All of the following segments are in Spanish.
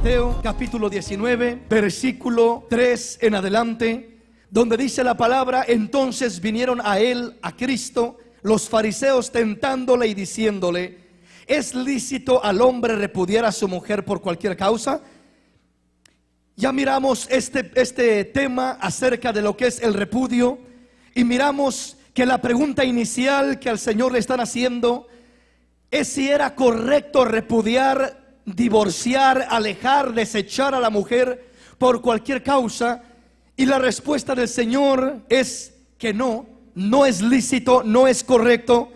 Mateo capítulo 19, versículo 3 en adelante, donde dice la palabra: entonces vinieron a él, a Cristo, los fariseos tentándole y diciéndole: ¿es lícito al hombre repudiar a su mujer por cualquier causa? Ya miramos este tema acerca de lo que es el repudio, y miramos que la pregunta inicial que al Señor le están haciendo es si era correcto repudiar, divorciar, alejar, desechar a la mujer por cualquier causa. Y la respuesta del Señor es que no es lícito, no es correcto.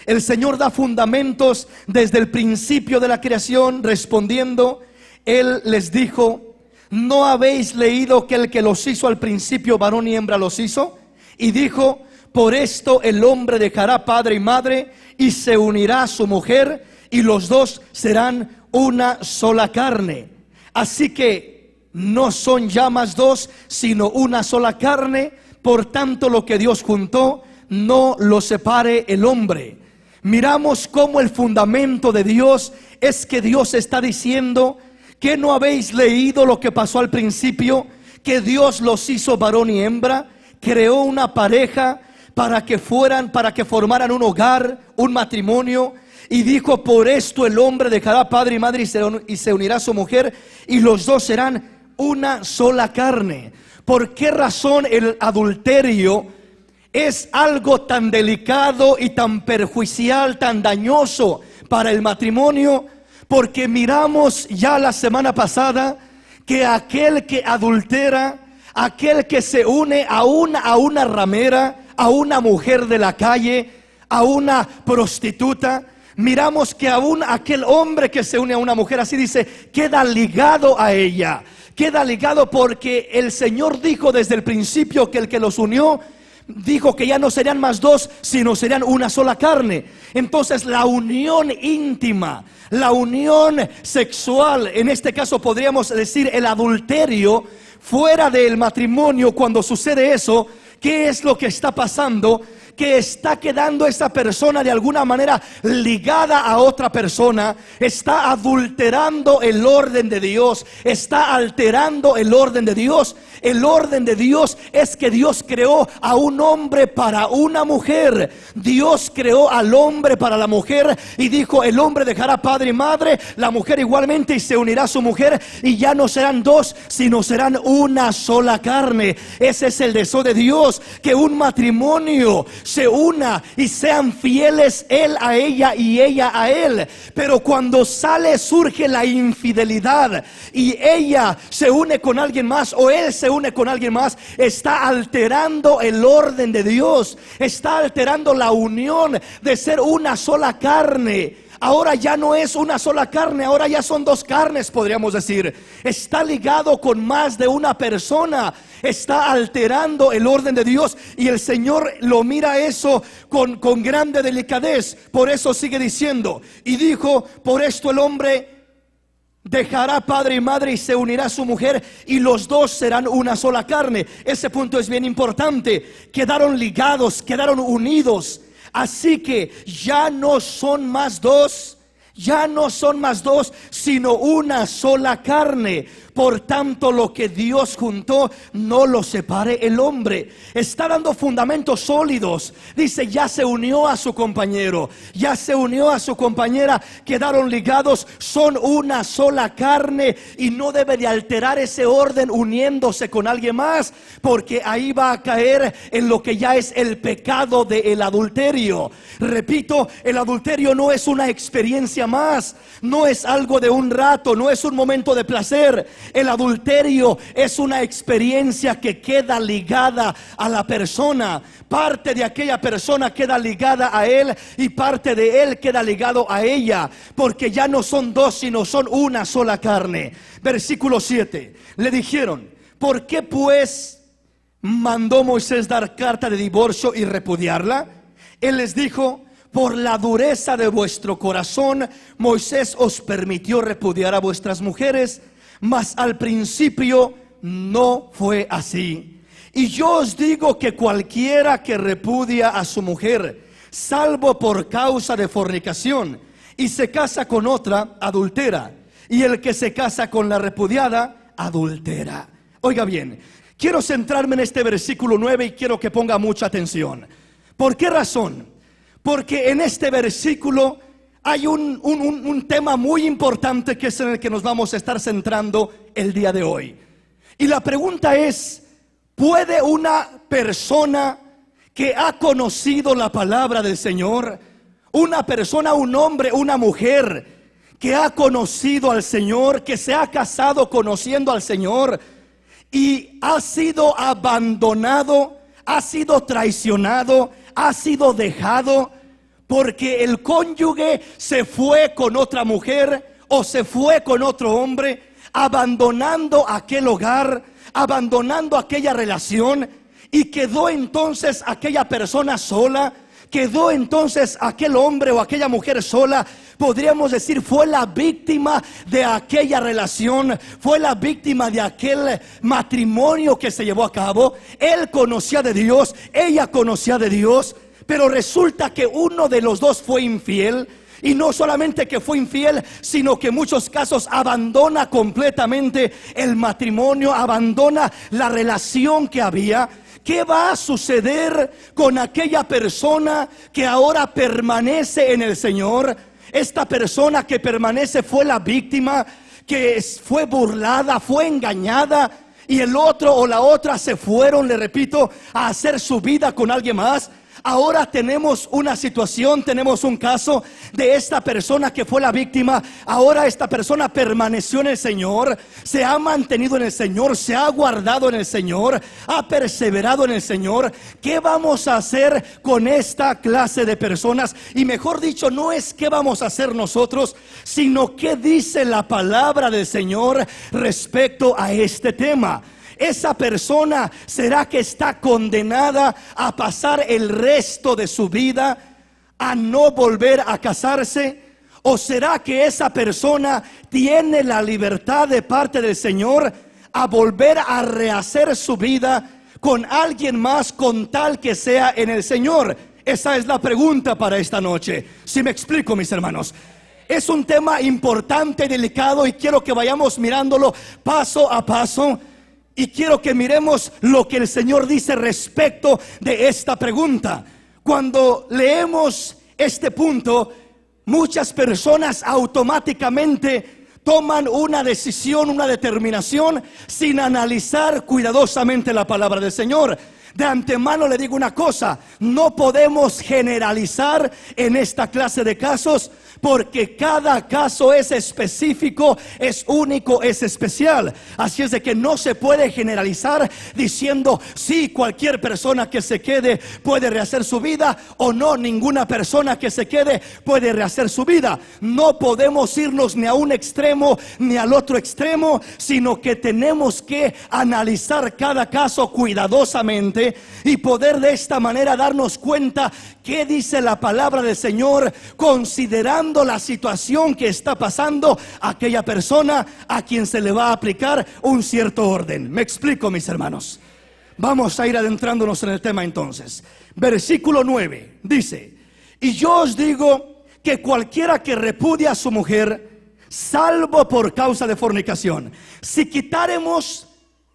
El Señor da fundamentos desde el principio de la creación. Respondiendo, Él les dijo: ¿no habéis leído que el que los hizo al principio, varón y hembra los hizo? Y dijo: por esto el hombre dejará padre y madre y se unirá a su mujer, y los dos serán una sola carne. Así que no son ya más dos, sino una sola carne. Por tanto, lo que Dios juntó, no lo separe el hombre. Miramos cómo el fundamento de Dios es que Dios está diciendo que no habéis leído lo que pasó al principio, que Dios los hizo varón y hembra, creó una pareja para que formaran un hogar, un matrimonio. Y dijo: por esto el hombre dejará padre y madre y se unirá a su mujer, y los dos serán una sola carne. ¿Por qué razón el adulterio es algo tan delicado y tan perjudicial, tan dañoso para el matrimonio? Porque miramos ya la semana pasada que aquel que adultera, aquel que se une a una ramera, a una mujer de la calle, a una prostituta, miramos que aún aquel hombre que se une a una mujer, así dice, queda ligado a ella. Queda ligado porque el Señor dijo desde el principio que el que los unió, dijo que ya no serían más dos, sino serían una sola carne. Entonces la unión íntima, la unión sexual, en este caso podríamos decir el adulterio, fuera del matrimonio, cuando sucede eso, ¿qué es lo que está pasando? Que está quedando esa persona de alguna manera ligada a otra persona, está adulterando el orden de Dios, está alterando el orden de Dios. El orden de Dios es que Dios creó a un hombre para una mujer. Dios creó al hombre para la mujer y dijo: el hombre dejará padre y madre, la mujer igualmente, y se unirá a su mujer, y ya no serán dos, sino serán una sola carne. Ese es el deseo de Dios, que un matrimonio se una y sean fieles, él a ella y ella a él. Pero cuando surge la infidelidad y ella se une con alguien más o él se une con alguien más, está alterando el orden de Dios, está alterando la unión de ser una sola carne. Ahora ya no es una sola carne, ahora ya son dos carnes, podríamos decir. Está ligado con más de una persona, está alterando el orden de Dios, y el Señor lo mira eso con grande delicadez. Por eso sigue diciendo: y dijo: por esto el hombre dejará padre y madre y se unirá a su mujer, y los dos serán una sola carne. Ese punto es bien importante. Quedaron ligados, quedaron unidos. Así que ya no son más dos, sino una sola carne. Por tanto, lo que Dios juntó, no lo separe el hombre. Está dando fundamentos sólidos. Dice: ya se unió a su compañero, ya se unió a su compañera, quedaron ligados, son una sola carne, y no debe de alterar ese orden uniéndose con alguien más, porque ahí va a caer en lo que ya es el pecado del adulterio. Repito, el adulterio no es una experiencia más, no es algo de un rato, no es un momento de placer. El adulterio es una experiencia que queda ligada a la persona. Parte de aquella persona queda ligada a él, y parte de él queda ligado a ella, porque ya no son dos, sino son una sola carne. Versículo 7. Le dijeron: ¿por qué pues mandó Moisés dar carta de divorcio y repudiarla? Él les dijo: por la dureza de vuestro corazón, Moisés os permitió repudiar a vuestras mujeres, mas al principio no fue así. Y yo os digo que cualquiera que repudia a su mujer, salvo por causa de fornicación, y se casa con otra, adultera. y el que se casa con la repudiada adultera. Oiga bien, quiero centrarme en este versículo 9 y quiero que ponga mucha atención. ¿Por qué razón? Porque en este versículo hay un tema muy importante que es en el que nos vamos a estar centrando el día de hoy. Y la pregunta es: ¿puede una persona que ha conocido la palabra del Señor, una persona, un hombre, una mujer que ha conocido al Señor, que se ha casado conociendo al Señor y ha sido abandonado, ha sido traicionado, ha sido dejado porque el cónyuge se fue con otra mujer o se fue con otro hombre, abandonando aquel hogar, abandonando aquella relación, y quedó entonces aquella persona sola? Quedó entonces aquel hombre o aquella mujer sola. Podríamos decir, fue la víctima de aquella relación, fue la víctima de aquel matrimonio que se llevó a cabo. Él conocía de Dios, ella conocía de Dios, pero resulta que uno de los dos fue infiel. Y no solamente que fue infiel, sino que en muchos casos abandona completamente el matrimonio, abandona la relación que había. ¿Qué va a suceder con aquella persona que ahora permanece en el Señor? Esta persona que permanece fue la víctima, que fue burlada, fue engañada, y el otro o la otra se fueron, le repito, a hacer su vida con alguien más. Ahora tenemos una situación, tenemos un caso de esta persona que fue la víctima. Ahora esta persona permaneció en el Señor, se ha mantenido en el Señor, se ha guardado en el Señor, ha perseverado en el Señor. ¿Qué vamos a hacer con esta clase de personas? Y mejor dicho, no es qué vamos a hacer nosotros, sino qué dice la palabra del Señor respecto a este tema. Esa persona, ¿será que está condenada a pasar el resto de su vida a no volver a casarse? ¿O será que esa persona tiene la libertad de parte del Señor a volver a rehacer su vida con alguien más, con tal que sea en el Señor? Esa es la pregunta para esta noche. Si me explico, mis hermanos. Es un tema importante y delicado, y quiero que vayamos mirándolo paso a paso. Y quiero que miremos lo que el Señor dice respecto de esta pregunta. Cuando leemos este punto, muchas personas automáticamente toman una decisión, una determinación, sin analizar cuidadosamente la palabra del Señor. De antemano le digo una cosa: no podemos generalizar en esta clase de casos, porque cada caso es específico, es único, es especial. Así es de que no se puede generalizar diciendo sí, cualquier persona que se quede puede rehacer su vida, o no, ninguna persona que se quede puede rehacer su vida. No podemos irnos ni a un extremo ni al otro extremo, sino que tenemos que analizar cada caso cuidadosamente y poder de esta manera darnos cuenta qué dice la palabra del Señor, considerando la situación que está pasando aquella persona a quien se le va a aplicar un cierto orden. Me explico, mis hermanos. Vamos a ir adentrándonos en el tema entonces. Versículo 9 dice: y yo os digo que cualquiera que repudia a su mujer, salvo por causa de fornicación. Si quitáramos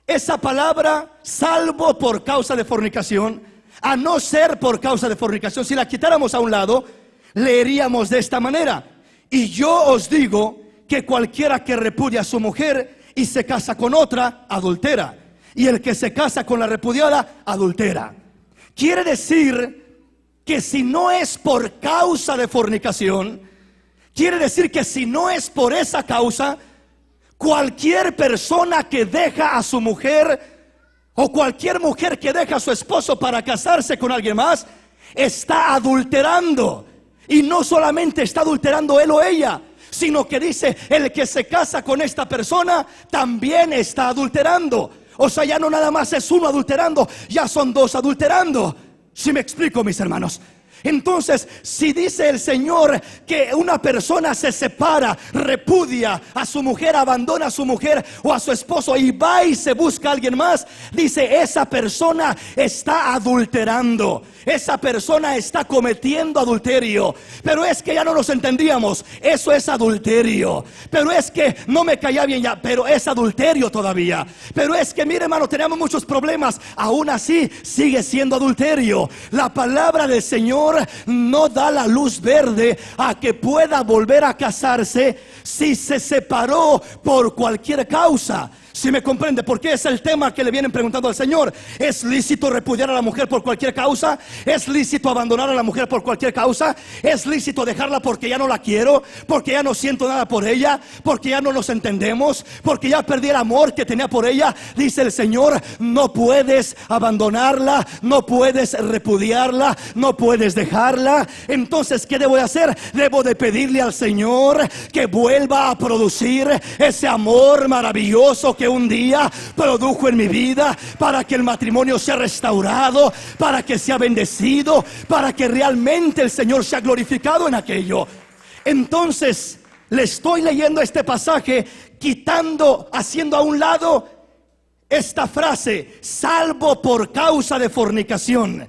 esa palabra, salvo por causa de fornicación, a no ser por causa de fornicación, si la quitáramos a un lado, leeríamos de esta manera: y yo os digo que cualquiera que repudia a su mujer y se casa con otra, adultera, y el que se casa con la repudiada, adultera. Quiere decir que si no es por causa de fornicación, quiere decir que si no es por esa causa, cualquier persona que deja a su mujer, o cualquier mujer que deja a su esposo para casarse con alguien más, está adulterando. Y no solamente está adulterando él o ella, sino que dice: el que se casa con esta persona también está adulterando. O sea, ya no nada más es uno adulterando, ya son dos adulterando. Si me explico, mis hermanos. Entonces, si dice el Señor que una persona se separa, repudia a su mujer, abandona a su mujer o a su esposo y va y se busca a alguien más, dice, esa persona está adulterando, esa persona está cometiendo adulterio. Pero es que ya no nos entendíamos, eso es adulterio. Pero es que no me caía bien ya, pero es adulterio todavía. Pero es que mire, hermano, tenemos muchos problemas, aún así sigue siendo adulterio. La palabra del Señor no da la luz verde a que pueda volver a casarse si se separó por cualquier causa. Si me comprende, porque es el tema que le vienen preguntando al Señor. ¿Es lícito repudiar a la mujer por cualquier causa? ¿Es lícito abandonar a la mujer por cualquier causa? ¿Es lícito dejarla porque ya no la quiero? ¿Porque ya no siento nada por ella? ¿Porque ya no nos entendemos? ¿Porque ya perdí el amor que tenía por ella? Dice el Señor, no puedes abandonarla, no puedes repudiarla, no puedes dejarla. Entonces, ¿qué debo de hacer? Debo de pedirle al Señor que vuelva a producir ese amor maravilloso que un día produjo en mi vida, para que el matrimonio sea restaurado, para que sea bendecido, para que realmente el Señor sea glorificado en aquello. Entonces le estoy leyendo este pasaje, haciendo a un lado esta frase, salvo por causa de fornicación.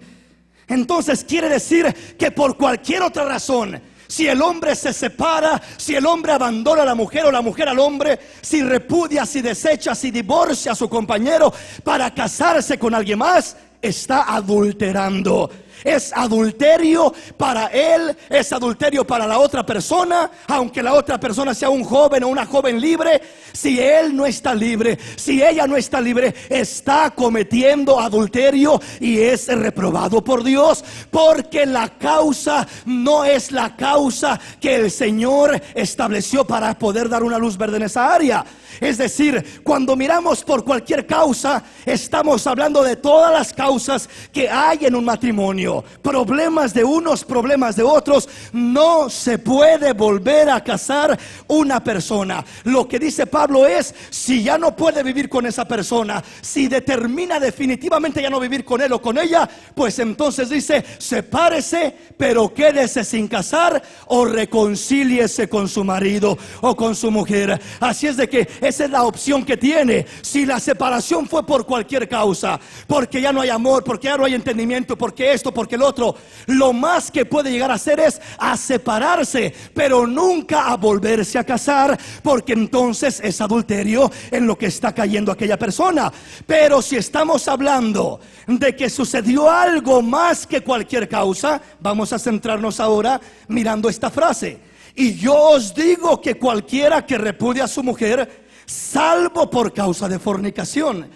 Entonces quiere decir que por cualquier otra razón, si el hombre se separa, si el hombre abandona a la mujer o la mujer al hombre, si repudia, si desecha, si divorcia a su compañero para casarse con alguien más, está adulterando. Es adulterio para él, es adulterio para la otra persona, aunque la otra persona sea un joven o una joven libre. Si él no está libre, si ella no está libre, está cometiendo adulterio y es reprobado por Dios, porque la causa no es la causa que el Señor estableció para poder dar una luz verde en esa área. Es decir, cuando miramos por cualquier causa, estamos hablando de todas las causas que hay en un matrimonio. Problemas de unos, problemas de otros. No se puede volver a casar una persona. Lo que dice Pablo es, si ya no puede vivir con esa persona, si determina definitivamente ya no vivir con él o con ella, pues entonces dice, sepárese, pero quédese sin casar o reconcíliese con su marido o con su mujer. Así es de que esa es la opción que tiene. Si la separación fue por cualquier causa, porque ya no hay amor, porque ya no hay entendimiento, porque esto, porque el otro, lo más que puede llegar a hacer es a separarse, pero nunca a volverse a casar, porque entonces es adulterio en lo que está cayendo aquella persona. Pero si estamos hablando de que sucedió algo más que cualquier causa, vamos a centrarnos ahora mirando esta frase. Y yo os digo que cualquiera que repudia a su mujer, salvo por causa de fornicación.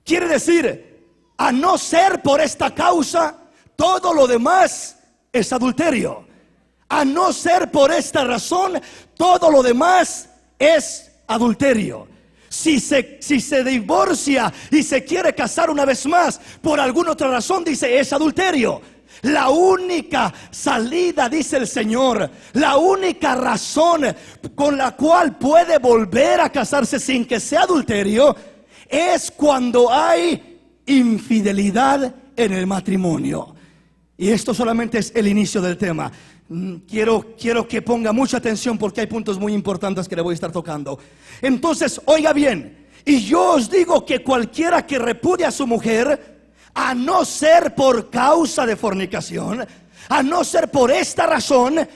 Quiere decir, a no ser por esta causa, todo lo demás es adulterio. A no ser por esta razón, todo lo demás es adulterio. Si se divorcia y se quiere casar una vez más por alguna otra razón, dice, es adulterio. La única salida, dice el Señor, la única razón con la cual puede volver a casarse sin que sea adulterio, es cuando hay infidelidad en el matrimonio. Y esto solamente es el inicio del tema. Quiero que ponga mucha atención, porque hay puntos muy importantes que le voy a estar tocando. Entonces, oiga bien, y yo os digo que cualquiera que repudia a su mujer, a no ser por causa de fornicación, a no ser por esta razón,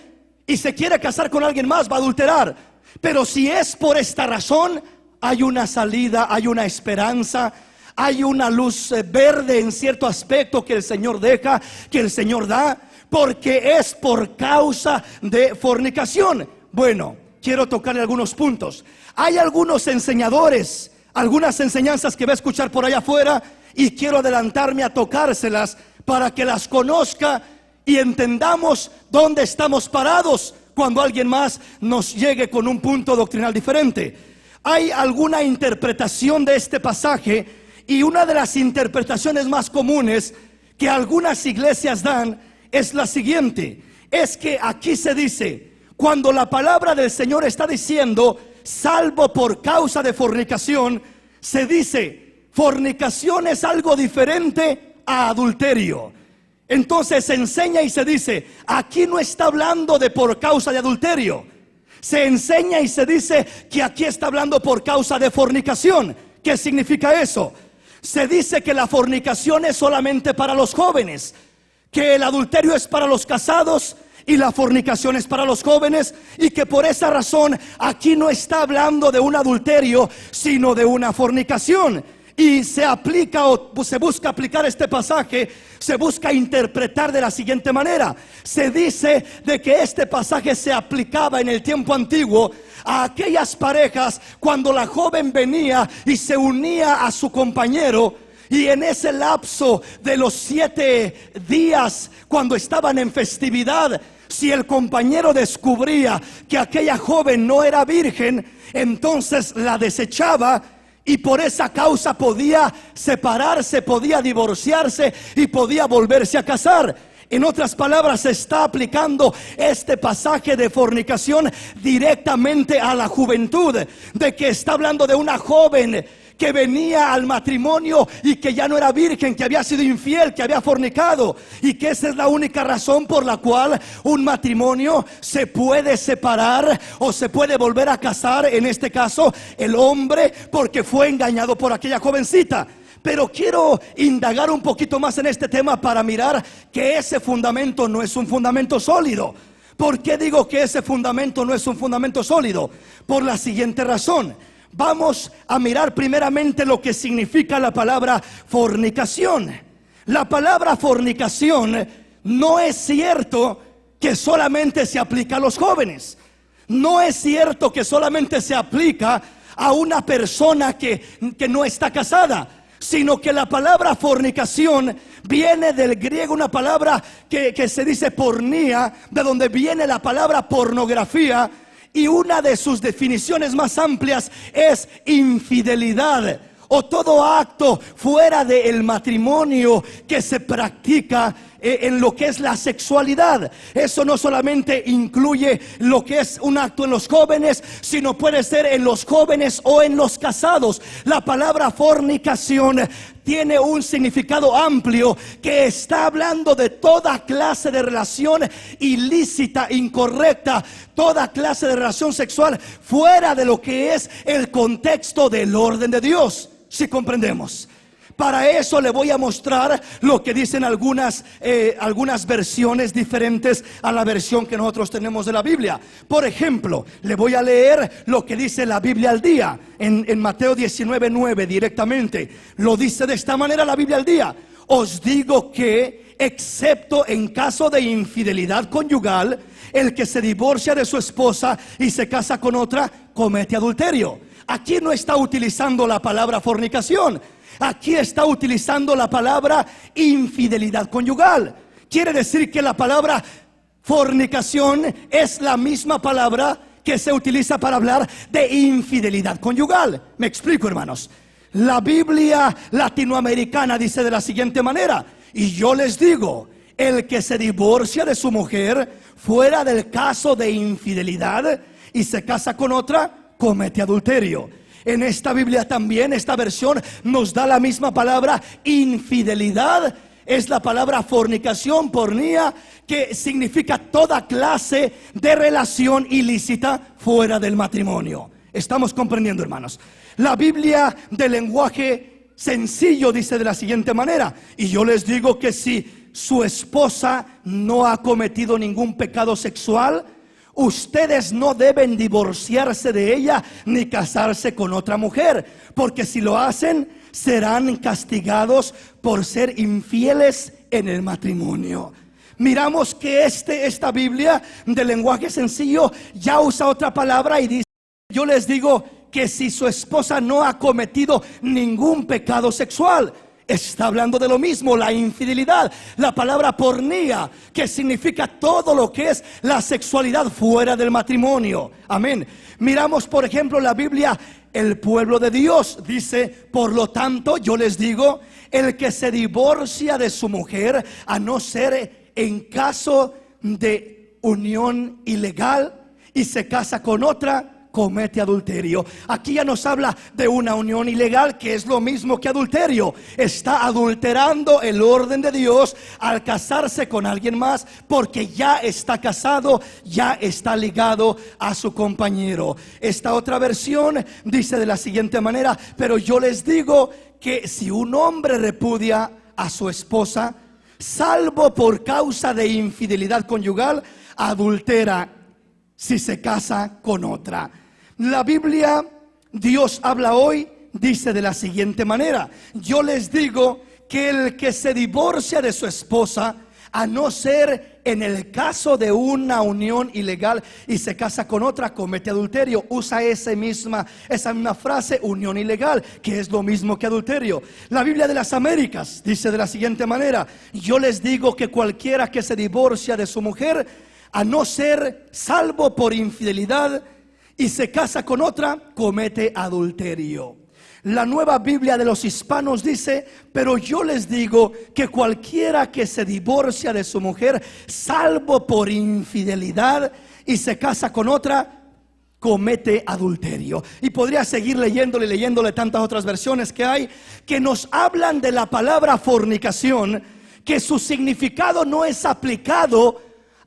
y se quiere casar con alguien más, va a adulterar. Pero si es por esta razón, hay una salida, hay una esperanza, hay una luz verde en cierto aspecto que el Señor deja, que el Señor da, porque es por causa de fornicación. Bueno, quiero tocarle algunos puntos. Hay algunos enseñadores, algunas enseñanzas que va a escuchar por allá afuera, y quiero adelantarme a tocárselas para que las conozca y entendamos dónde estamos parados cuando alguien más nos llegue con un punto doctrinal diferente. Hay alguna interpretación de este pasaje, y una de las interpretaciones más comunes que algunas iglesias dan es la siguiente: es que aquí se dice, cuando la palabra del Señor está diciendo salvo por causa de fornicación, se dice fornicación es algo diferente a adulterio. Entonces se enseña y se dice, aquí no está hablando de por causa de adulterio. Se enseña y se dice que aquí está hablando por causa de fornicación. ¿Qué significa eso? Se dice que la fornicación es solamente para los jóvenes, que el adulterio es para los casados y la fornicación es para los jóvenes, y que por esa razón aquí no está hablando de un adulterio, sino de una fornicación. Y se aplica o se busca aplicar este pasaje, se busca interpretar de la siguiente manera. Se dice de que este pasaje se aplicaba en el tiempo antiguo a aquellas parejas cuando la joven venía y se unía a su compañero, y en ese lapso de los 7 días cuando estaban en festividad, si el compañero descubría que aquella joven no era virgen, entonces la desechaba, y por esa causa podía separarse, podía divorciarse y podía volverse a casar. En otras palabras, se está aplicando este pasaje de fornicación directamente a la juventud, de que está hablando de una joven que venía al matrimonio y que ya no era virgen, que había sido infiel, que había fornicado, y que esa es la única razón por la cual un matrimonio se puede separar o se puede volver a casar, en este caso el hombre, porque fue engañado por aquella jovencita. Pero quiero indagar un poquito más en este tema para mirar que ese fundamento no es un fundamento sólido. ¿Por qué digo que ese fundamento no es un fundamento sólido? Por la siguiente razón. Vamos a mirar primeramente lo que significa la palabra fornicación. La palabra fornicación no es cierto que solamente se aplica a los jóvenes. No es cierto que solamente se aplica a una persona que no está casada, sino que la palabra fornicación viene del griego, una palabra que se dice pornía, de donde viene la palabra pornografía. Y una de sus definiciones más amplias es infidelidad, o todo acto fuera del matrimonio que se practica en lo que es la sexualidad. Eso no solamente incluye lo que es un acto en los jóvenes, sino puede ser en los jóvenes o en los casados. La palabra fornicación tiene un significado amplio que está hablando de toda clase de relación ilícita, incorrecta, toda clase de relación sexual fuera de lo que es el contexto del orden de Dios. Si comprendemos. Para eso le voy a mostrar lo que dicen algunas versiones diferentes a la versión que nosotros tenemos de la Biblia. Por ejemplo, le voy a leer lo que dice la Biblia al día en Mateo 19:9 directamente. Lo dice de esta manera la Biblia al día: os digo que, excepto en caso de infidelidad conyugal, el que se divorcia de su esposa y se casa con otra, comete adulterio. Aquí no está utilizando la palabra fornicación. Aquí está utilizando la palabra infidelidad conyugal. Quiere decir que la palabra fornicación es la misma palabra que se utiliza para hablar de infidelidad conyugal. Me explico, hermanos. La Biblia latinoamericana dice de la siguiente manera: y yo les digo, el que se divorcia de su mujer fuera del caso de infidelidad y se casa con otra, comete adulterio. En esta Biblia también, esta versión nos da la misma palabra infidelidad. Es la palabra fornicación, pornía, que significa toda clase de relación ilícita fuera del matrimonio. ¿Estamos comprendiendo, hermanos? La Biblia de lenguaje sencillo dice de la siguiente manera: y yo les digo que si su esposa no ha cometido ningún pecado sexual, ustedes no deben divorciarse de ella ni casarse con otra mujer, porque si lo hacen, serán castigados por ser infieles en el matrimonio. Miramos que esta Biblia de lenguaje sencillo ya usa otra palabra y dice: yo les digo que si su esposa no ha cometido ningún pecado sexual. Está hablando de lo mismo, la infidelidad. La palabra pornía, que significa todo lo que es la sexualidad fuera del matrimonio. Amén. Miramos, por ejemplo, la Biblia, el pueblo de Dios dice: por lo tanto, yo les digo, el que se divorcia de su mujer, a no ser en caso de unión ilegal, y se casa con otra, comete adulterio. Aquí ya nos habla de una unión ilegal, que es lo mismo que adulterio. Está adulterando el orden de Dios al casarse con alguien más, porque ya está casado, ya está ligado a su compañero. Esta otra versión dice de la siguiente manera: pero yo les digo que si un hombre repudia a su esposa, salvo por causa de infidelidad conyugal, adultera si se casa con otra. La Biblia, Dios habla hoy, dice de la siguiente manera: yo les digo que el que se divorcia de su esposa, a no ser en el caso de una unión ilegal y se casa con otra, comete adulterio. Usa esa misma frase, unión ilegal, que es lo mismo que adulterio. La Biblia de las Américas dice de la siguiente manera: yo les digo que cualquiera que se divorcia de su mujer, a no ser salvo por infidelidad, y se casa con otra, comete adulterio. La Nueva Biblia de los Hispanos dice: pero yo les digo que cualquiera que se divorcia de su mujer, salvo por infidelidad, y se casa con otra, comete adulterio. Y podría seguir leyéndole tantas otras versiones que hay, que nos hablan de la palabra fornicación, que su significado no es aplicado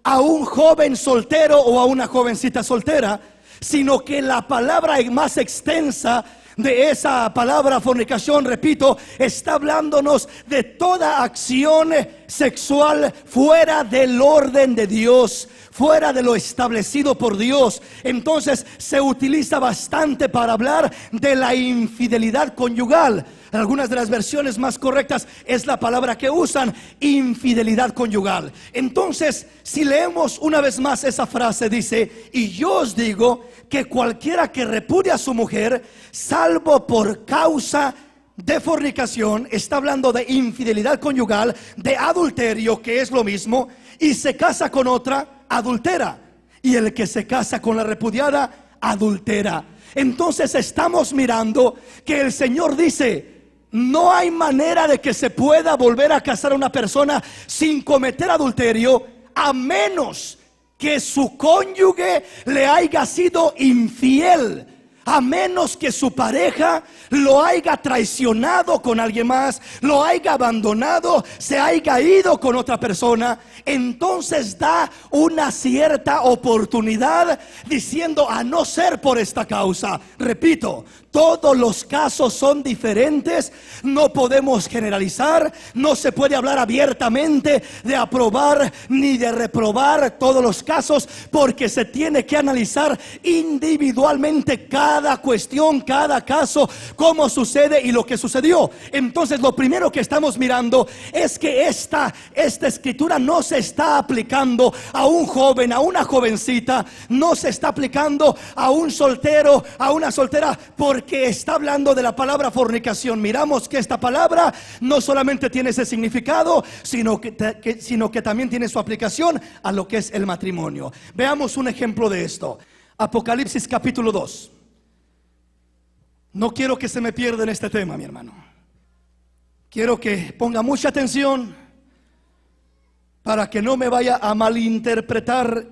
a un joven soltero o a una jovencita soltera, sino que la palabra más extensa de esa palabra fornicación, repito, está hablándonos de toda acción sexual fuera del orden de Dios, fuera de lo establecido por Dios. Entonces se utiliza bastante para hablar de la infidelidad conyugal. En algunas de las versiones más correctas es la palabra que usan, infidelidad conyugal. Entonces, si leemos una vez más esa frase, dice: y yo os digo que cualquiera que repudia a su mujer, salvo por causa de fornicación, está hablando de infidelidad conyugal, de adulterio, que es lo mismo, y se casa con otra, adultera. Y el que se casa con la repudiada, adultera. Entonces estamos mirando que el Señor dice: no hay manera de que se pueda volver a casar a una persona sin cometer adulterio, a menos que su cónyuge le haya sido infiel, a menos que su pareja lo haya traicionado con alguien más, lo haya abandonado, se haya ido con otra persona. Entonces da una cierta oportunidad, diciendo: a no ser por esta causa. Repito, todos los casos son diferentes, no podemos generalizar, no se puede hablar abiertamente de aprobar ni de reprobar todos los casos, porque se tiene que analizar individualmente cada cuestión, cada caso, cómo sucede y lo que sucedió. Entonces lo primero que estamos mirando es que esta escritura no se está aplicando a un joven, a una jovencita, no se está aplicando a un soltero, a una soltera, porque está hablando de la palabra fornicación. Miramos que esta palabra no solamente tiene ese significado, sino que también tiene su aplicación a lo que es el matrimonio. Veamos un ejemplo de esto. Apocalipsis capítulo 2. No quiero que se me pierda en este tema, mi hermano. Quiero que ponga mucha atención para que no me vaya a malinterpretar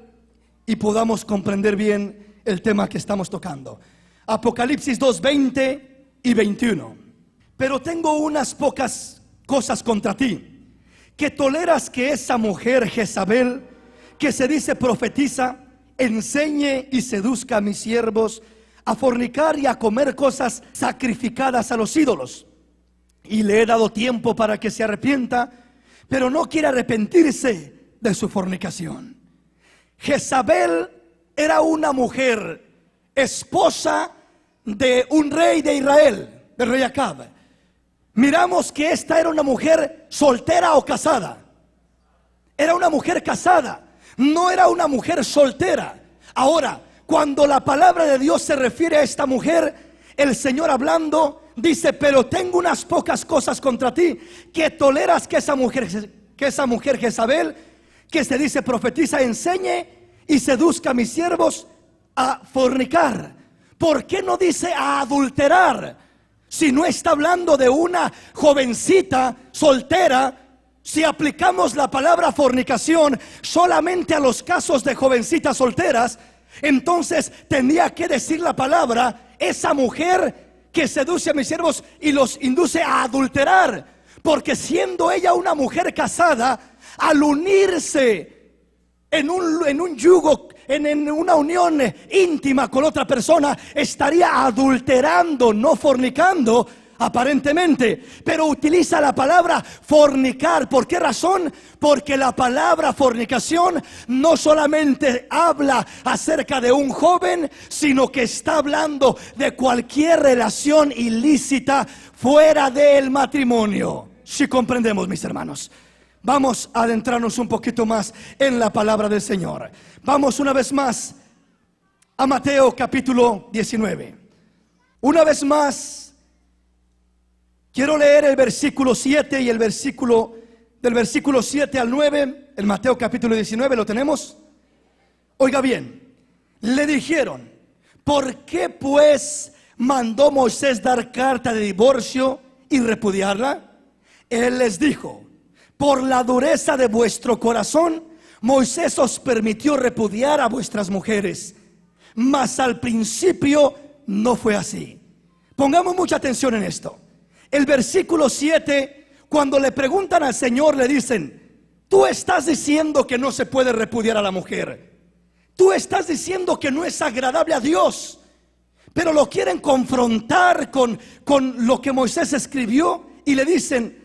y podamos comprender bien el tema que estamos tocando. Apocalipsis 2, 20 y 21. Pero tengo unas pocas cosas contra ti, que toleras que esa mujer Jezabel, que se dice profetiza, enseñe y seduzca a mis siervos a fornicar y a comer cosas sacrificadas a los ídolos. Y le he dado tiempo para que se arrepienta, pero no quiere arrepentirse de su fornicación. Jezabel era una mujer, esposa de un rey de Israel, del rey Acab. Miramos que esta era una mujer soltera o casada. Era una mujer casada, no era una mujer soltera. Ahora, cuando la palabra de Dios se refiere a esta mujer, el Señor hablando dice: pero tengo unas pocas cosas contra ti, que toleras que esa mujer Jezabel, que se dice profetiza, enseñe y seduzca a mis siervos a fornicar. ¿Por qué no dice a adulterar? Si no está hablando de una jovencita soltera. Si aplicamos la palabra fornicación solamente a los casos de jovencitas solteras, Entonces tenía que decir la palabra, esa mujer que seduce a mis siervos y los induce a adulterar, porque siendo ella una mujer casada, al unirse en un yugo, en una unión íntima con otra persona, estaría adulterando, no fornicando aparentemente, pero utiliza la palabra fornicar. ¿Por qué razón? Porque la palabra fornicación no solamente habla acerca de un joven, sino que está hablando de cualquier relación ilícita fuera del matrimonio. Si comprendemos, mis hermanos. Vamos a adentrarnos un poquito más en la palabra del Señor. Vamos una vez más a Mateo capítulo 19. Una vez más quiero leer el versículo 7 y el versículo del versículo 7 al 9, en Mateo capítulo 19, ¿lo tenemos? Oiga bien, le dijeron, ¿por qué pues mandó Moisés dar carta de divorcio y repudiarla? Él les dijo, por la dureza de vuestro corazón, Moisés os permitió repudiar a vuestras mujeres, mas al principio no fue así. Pongamos mucha atención en esto. El versículo 7, cuando le preguntan al Señor, le dicen, tú estás diciendo que no se puede repudiar a la mujer. Tú estás diciendo que no es agradable a Dios. Pero lo quieren confrontar con lo que Moisés escribió y le dicen,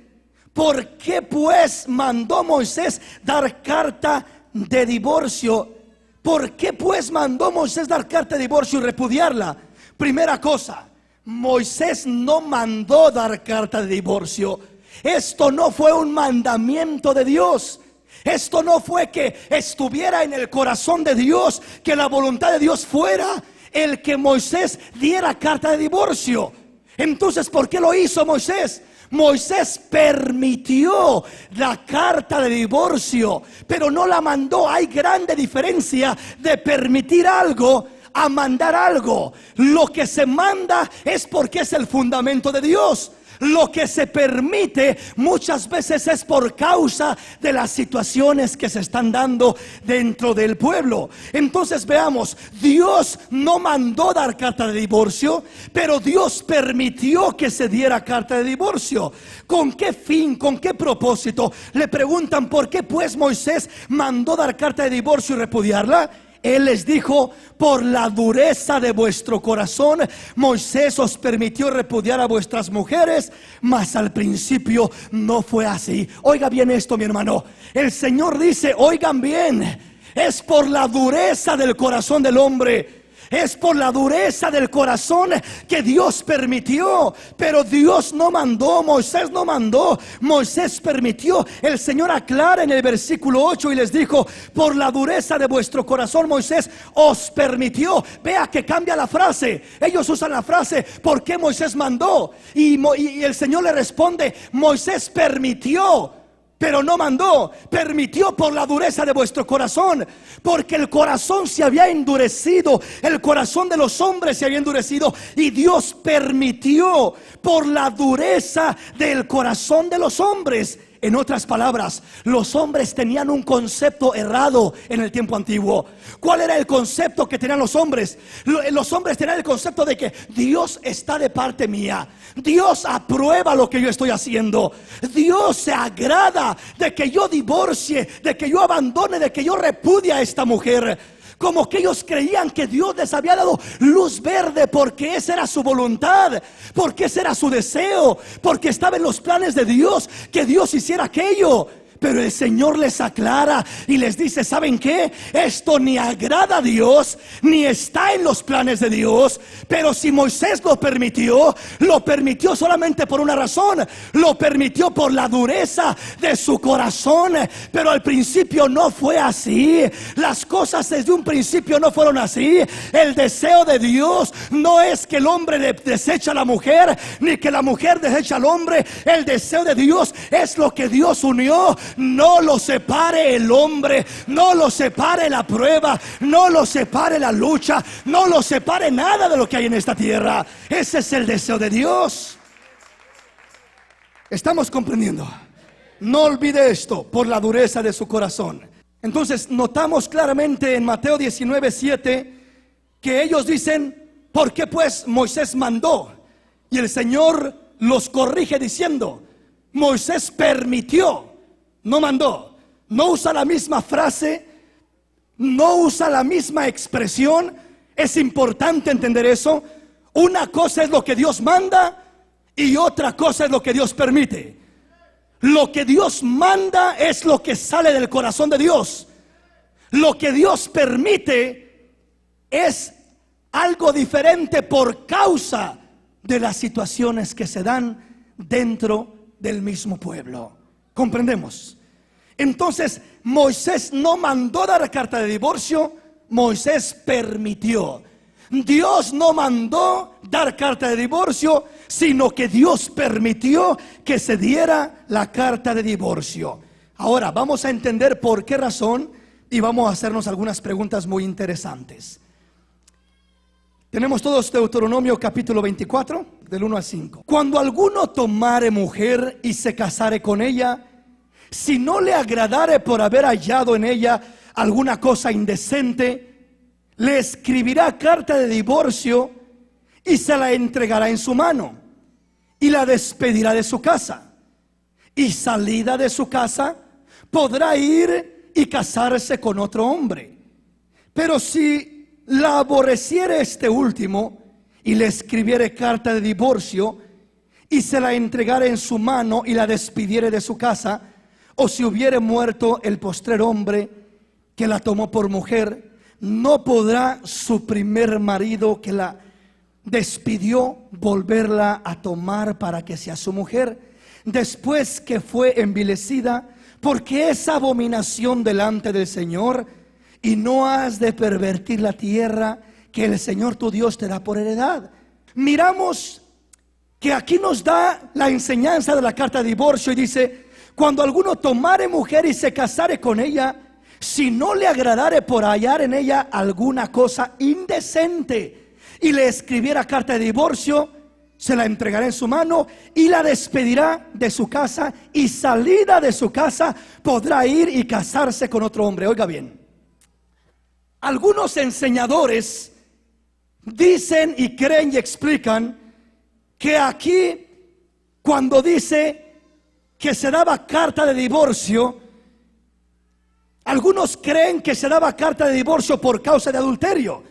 ¿por qué pues mandó Moisés dar carta de divorcio? ¿Por qué pues mandó Moisés dar carta de divorcio y repudiarla? Primera cosa, Moisés no mandó dar carta de divorcio. Esto no fue un mandamiento de Dios. Esto no fue que estuviera en el corazón de Dios, que la voluntad de Dios fuera el que Moisés diera carta de divorcio. Entonces, ¿por qué lo hizo Moisés? Moisés permitió la carta de divorcio, pero no la mandó. Hay grande diferencia de permitir algo a mandar algo. Lo que se manda es porque es el fundamento de Dios. Lo que se permite muchas veces es por causa de las situaciones que se están dando dentro del pueblo. Entonces veamos, Dios no mandó dar carta de divorcio, pero Dios permitió que se diera carta de divorcio. ¿Con qué fin? ¿Con qué propósito? Le preguntan, ¿por qué pues Moisés mandó dar carta de divorcio y repudiarla? Él les dijo, por la dureza de vuestro corazón, Moisés os permitió repudiar a vuestras mujeres, mas al principio no fue así. Oiga bien esto, mi hermano. El Señor dice, oigan bien, es por la dureza del corazón del hombre. Es por la dureza del corazón que Dios permitió. Pero Dios no mandó, Moisés no mandó, Moisés permitió. El Señor aclara en el versículo 8 y les dijo, por la dureza de vuestro corazón Moisés os permitió. Vea que cambia la frase. Ellos usan la frase, ¿por qué Moisés mandó? Y el Señor le responde, Moisés permitió, pero no mandó. Permitió por la dureza de vuestro corazón, porque el corazón se había endurecido, el corazón de los hombres se había endurecido, y Dios permitió por la dureza del corazón de los hombres. En otras palabras, los hombres tenían un concepto errado en el tiempo antiguo. ¿Cuál era el concepto que tenían los hombres? Los hombres tenían el concepto de que Dios está de parte mía. Dios aprueba lo que yo estoy haciendo. Dios se agrada de que yo divorcie, de que yo abandone, de que yo repudie a esta mujer. Como que ellos creían que Dios les había dado luz verde, porque esa era su voluntad, porque ese era su deseo, porque estaba en los planes de Dios que Dios hiciera aquello. Pero el Señor les aclara y les dice, ¿saben qué? Esto ni agrada a Dios, ni está en los planes de Dios. Pero si Moisés lo permitió solamente por una razón. Lo permitió por la dureza de su corazón. Pero al principio no fue así. Las cosas desde un principio no fueron así. El deseo de Dios no es que el hombre desecha a la mujer, ni que la mujer desecha al hombre. El deseo de Dios es lo que Dios unió. No lo separe el hombre, no lo separe la prueba, no lo separe la lucha, no lo separe nada de lo que hay en esta tierra. Ese es el deseo de Dios. ¿Estamos comprendiendo? No olvide esto, por la dureza de su corazón. Entonces notamos claramente en Mateo 19:7 que ellos dicen: ¿por qué pues Moisés mandó? Y el Señor los corrige diciendo: Moisés permitió, no mandó. No usa la misma frase, no usa la misma expresión. Es importante entender eso. Una cosa es lo que Dios manda y otra cosa es lo que Dios permite. Lo que Dios manda es lo que sale del corazón de Dios. Lo que Dios permite es algo diferente por causa de las situaciones que se dan dentro del mismo pueblo. ¿Comprendemos? Entonces, Moisés no mandó dar carta de divorcio, Moisés permitió. Dios no mandó dar carta de divorcio, sino que Dios permitió que se diera la carta de divorcio. Ahora vamos a entender por qué razón y vamos a hacernos algunas preguntas muy interesantes. Tenemos todos Deuteronomio capítulo 24, del 1 al 5. Cuando alguno tomare mujer y se casare con ella, si no le agradare por haber hallado en ella alguna cosa indecente, le escribirá carta de divorcio y se la entregará en su mano y la despedirá de su casa. Y salida de su casa podrá ir y casarse con otro hombre. Pero si la aborreciere este último y le escribiere carta de divorcio y se la entregare en su mano y la despidiere de su casa, o si hubiere muerto el postrer hombre que la tomó por mujer, no podrá su primer marido que la despidió volverla a tomar para que sea su mujer, después que fue envilecida, porque es abominación delante del Señor, y no has de pervertir la tierra que el Señor tu Dios te da por heredad. Miramos que aquí nos da la enseñanza de la carta de divorcio y dice: cuando alguno tomare mujer y se casare con ella, si no le agradare por hallar en ella alguna cosa indecente, y le escribiera carta de divorcio, se la entregará en su mano y la despedirá de su casa, y salida de su casa podrá ir y casarse con otro hombre. Oiga bien, algunos enseñadores dicen y creen y explican que aquí, cuando dice que se daba carta de divorcio, algunos creen que se daba carta de divorcio por causa de adulterio.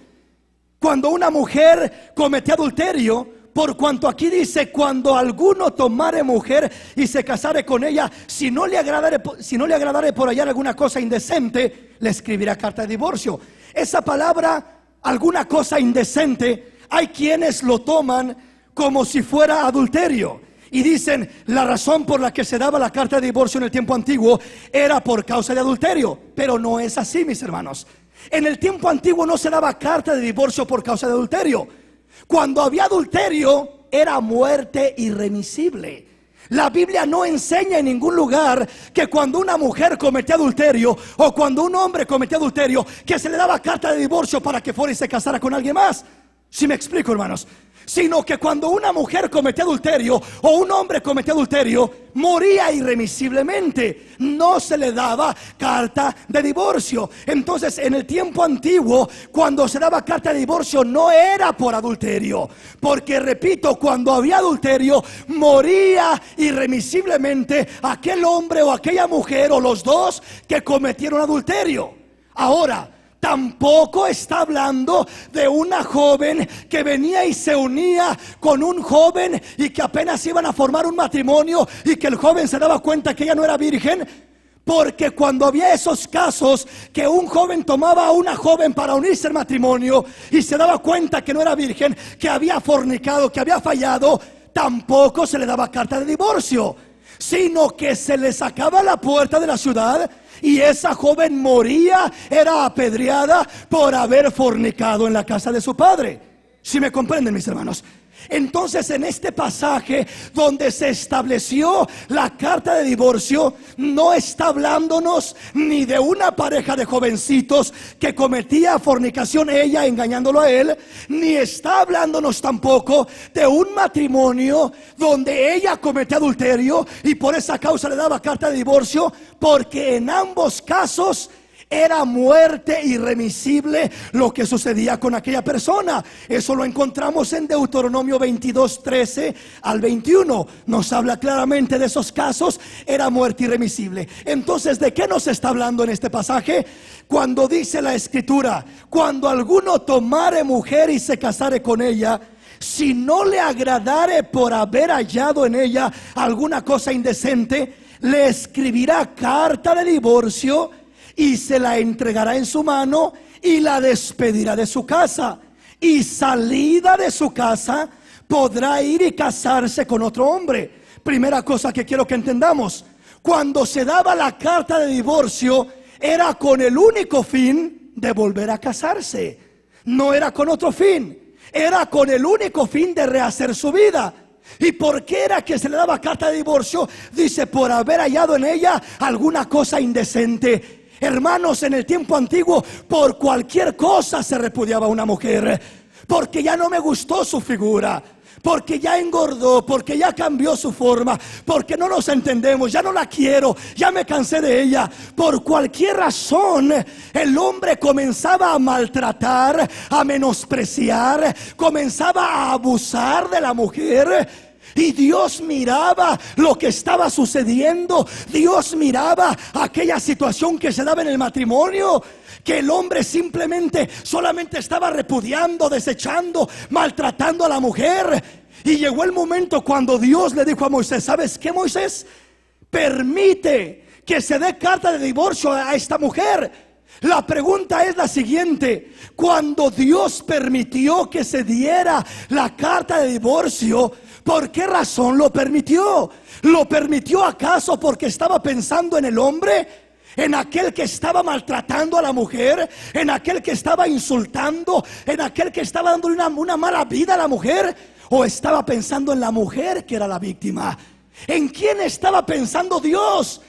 Cuando una mujer comete adulterio, por cuanto aquí dice: cuando alguno tomare mujer y se casare con ella, si no le agradare por hallar alguna cosa indecente, le escribirá carta de divorcio. Esa palabra, alguna cosa indecente, hay quienes lo toman como si fuera adulterio. Y dicen: la razón por la que se daba la carta de divorcio en el tiempo antiguo era por causa de adulterio. Pero no es así, mis hermanos. En el tiempo antiguo no se daba carta de divorcio por causa de adulterio. Cuando había adulterio, era muerte irremisible. La Biblia no enseña en ningún lugar que cuando una mujer cometía adulterio o cuando un hombre cometía adulterio, que se le daba carta de divorcio para que fuera y se casara con alguien más. ¿Sí me explico, hermanos? Sino que cuando una mujer cometía adulterio o un hombre cometía adulterio, moría irremisiblemente. No se le daba carta de divorcio. Entonces, en el tiempo antiguo, cuando se daba carta de divorcio, no era por adulterio, porque, repito, cuando había adulterio, moría irremisiblemente aquel hombre o aquella mujer o los dos que cometieron adulterio. Ahora, tampoco está hablando de una joven que venía y se unía con un joven y que apenas iban a formar un matrimonio y que el joven se daba cuenta que ella no era virgen. Porque cuando había esos casos que un joven tomaba a una joven para unirse al matrimonio y se daba cuenta que no era virgen, que había fornicado, que había fallado, tampoco se le daba carta de divorcio, sino que se le sacaba a la puerta de la ciudad y esa joven moría, era apedreada por haber fornicado en la casa de su padre. ¿Sí me comprenden, mis hermanos? Entonces, en este pasaje donde se estableció la carta de divorcio, no está hablándonos ni de una pareja de jovencitos que cometía fornicación, ella engañándolo a él, ni está hablándonos tampoco de un matrimonio donde ella cometió adulterio y por esa causa le daba carta de divorcio, porque en ambos casos Era muerte irremisible lo que sucedía con aquella persona. Eso lo encontramos en Deuteronomio 22, 13 al 21. Nos habla claramente de esos casos. Era muerte irremisible. Entonces, ¿de qué nos está hablando en este pasaje? Cuando dice la Escritura: cuando alguno tomare mujer y se casare con ella, si no le agradare por haber hallado en ella alguna cosa indecente, le escribirá carta de divorcio y se la entregará en su mano y la despedirá de su casa. Y salida de su casa podrá ir y casarse con otro hombre. Primera cosa que quiero que entendamos: cuando se daba la carta de divorcio, era con el único fin de volver a casarse. No era con otro fin. Era con el único fin de rehacer su vida. ¿Y por qué era que se le daba carta de divorcio? Dice: por haber hallado en ella alguna cosa indecente. Hermanos, en el tiempo antiguo, por cualquier cosa se repudiaba a una mujer. Porque ya no me gustó su figura, porque ya engordó, porque ya cambió su forma, porque no nos entendemos, ya no la quiero, ya me cansé de ella. Por cualquier razón, el hombre comenzaba a maltratar, a menospreciar, comenzaba a abusar de la mujer. Y Dios miraba lo que estaba sucediendo. Dios miraba aquella situación que se daba en el matrimonio, que el hombre solamente estaba repudiando, desechando, maltratando a la mujer. Y llegó el momento cuando Dios le dijo a Moisés: ¿sabes qué, Moisés? Permite que se dé carta de divorcio a esta mujer. La pregunta es la siguiente: cuando Dios permitió que se diera la carta de divorcio, ¿por qué razón lo permitió? ¿Lo permitió acaso porque estaba pensando en el hombre? ¿En aquel que estaba maltratando a la mujer? ¿En aquel que estaba insultando? ¿En aquel que estaba dándole una mala vida a la mujer? ¿O estaba pensando en la mujer que era la víctima? ¿En quién estaba pensando Dios?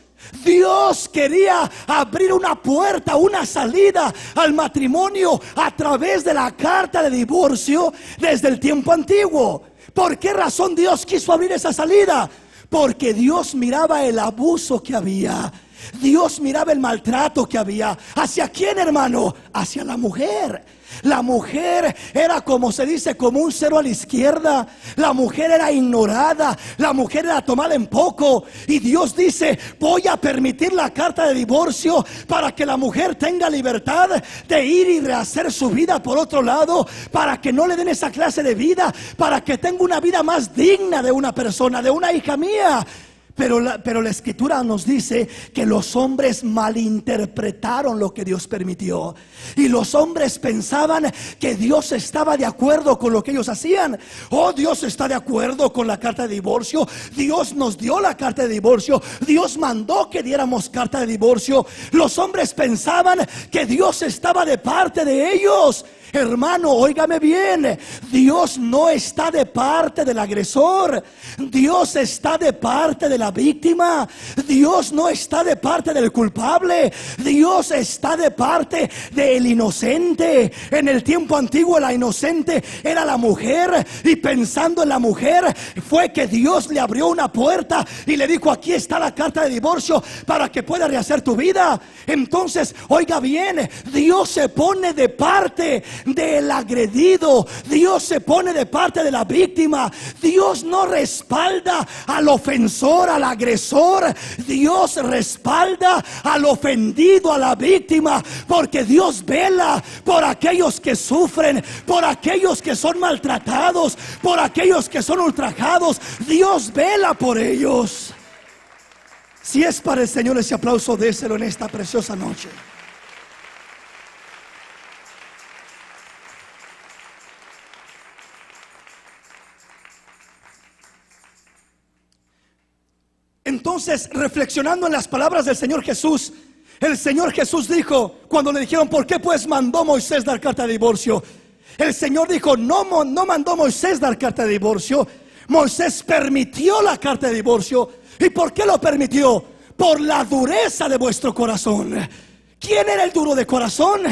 Dios quería abrir una puerta, una salida al matrimonio a través de la carta de divorcio desde el tiempo antiguo. ¿Por qué razón Dios quiso abrir esa salida? Porque Dios miraba el abuso que había. Dios miraba el maltrato que había. ¿Hacia quién, hermano? Hacia la mujer. La mujer era, como se dice, como un cero a la izquierda. La mujer era ignorada. La mujer era tomada en poco. Y Dios dice: voy a permitir la carta de divorcio para que la mujer tenga libertad de ir y rehacer su vida por otro lado, para que no le den esa clase de vida, para que tenga una vida más digna de una persona, de una hija mía. Pero la Escritura nos dice que los hombres malinterpretaron lo que Dios permitió. Y los hombres pensaban que Dios estaba de acuerdo con lo que ellos hacían. Oh, Dios está de acuerdo con la carta de divorcio. Dios nos dio la carta de divorcio. Dios mandó que diéramos carta de divorcio. Los hombres pensaban que Dios estaba de parte de ellos. Hermano, óigame bien: Dios no está de parte del agresor. Dios está de parte de la víctima. Dios no está de parte del culpable. Dios está de parte del inocente. En el tiempo antiguo la inocente era la mujer, y pensando en la mujer fue que Dios le abrió una puerta y le dijo: aquí está la carta de divorcio para que pueda rehacer tu vida. Entonces, oiga bien, Dios se pone de parte del agredido. Dios se pone de parte de la víctima. Dios no respalda al ofensor, al agresor. Dios respalda al ofendido, a la víctima, porque Dios vela por aquellos que sufren, por aquellos que son maltratados, por aquellos que son ultrajados. Dios vela por ellos. Si es para el Señor, ese aplauso, déselo en esta preciosa noche. Entonces, reflexionando en las palabras del Señor Jesús, el Señor Jesús dijo, cuando le dijeron: ¿por qué pues mandó Moisés dar carta de divorcio? El Señor dijo: no mandó Moisés dar carta de divorcio. Moisés permitió la carta de divorcio. ¿Y por qué lo permitió? Por la dureza de vuestro corazón. ¿Quién era el duro de corazón?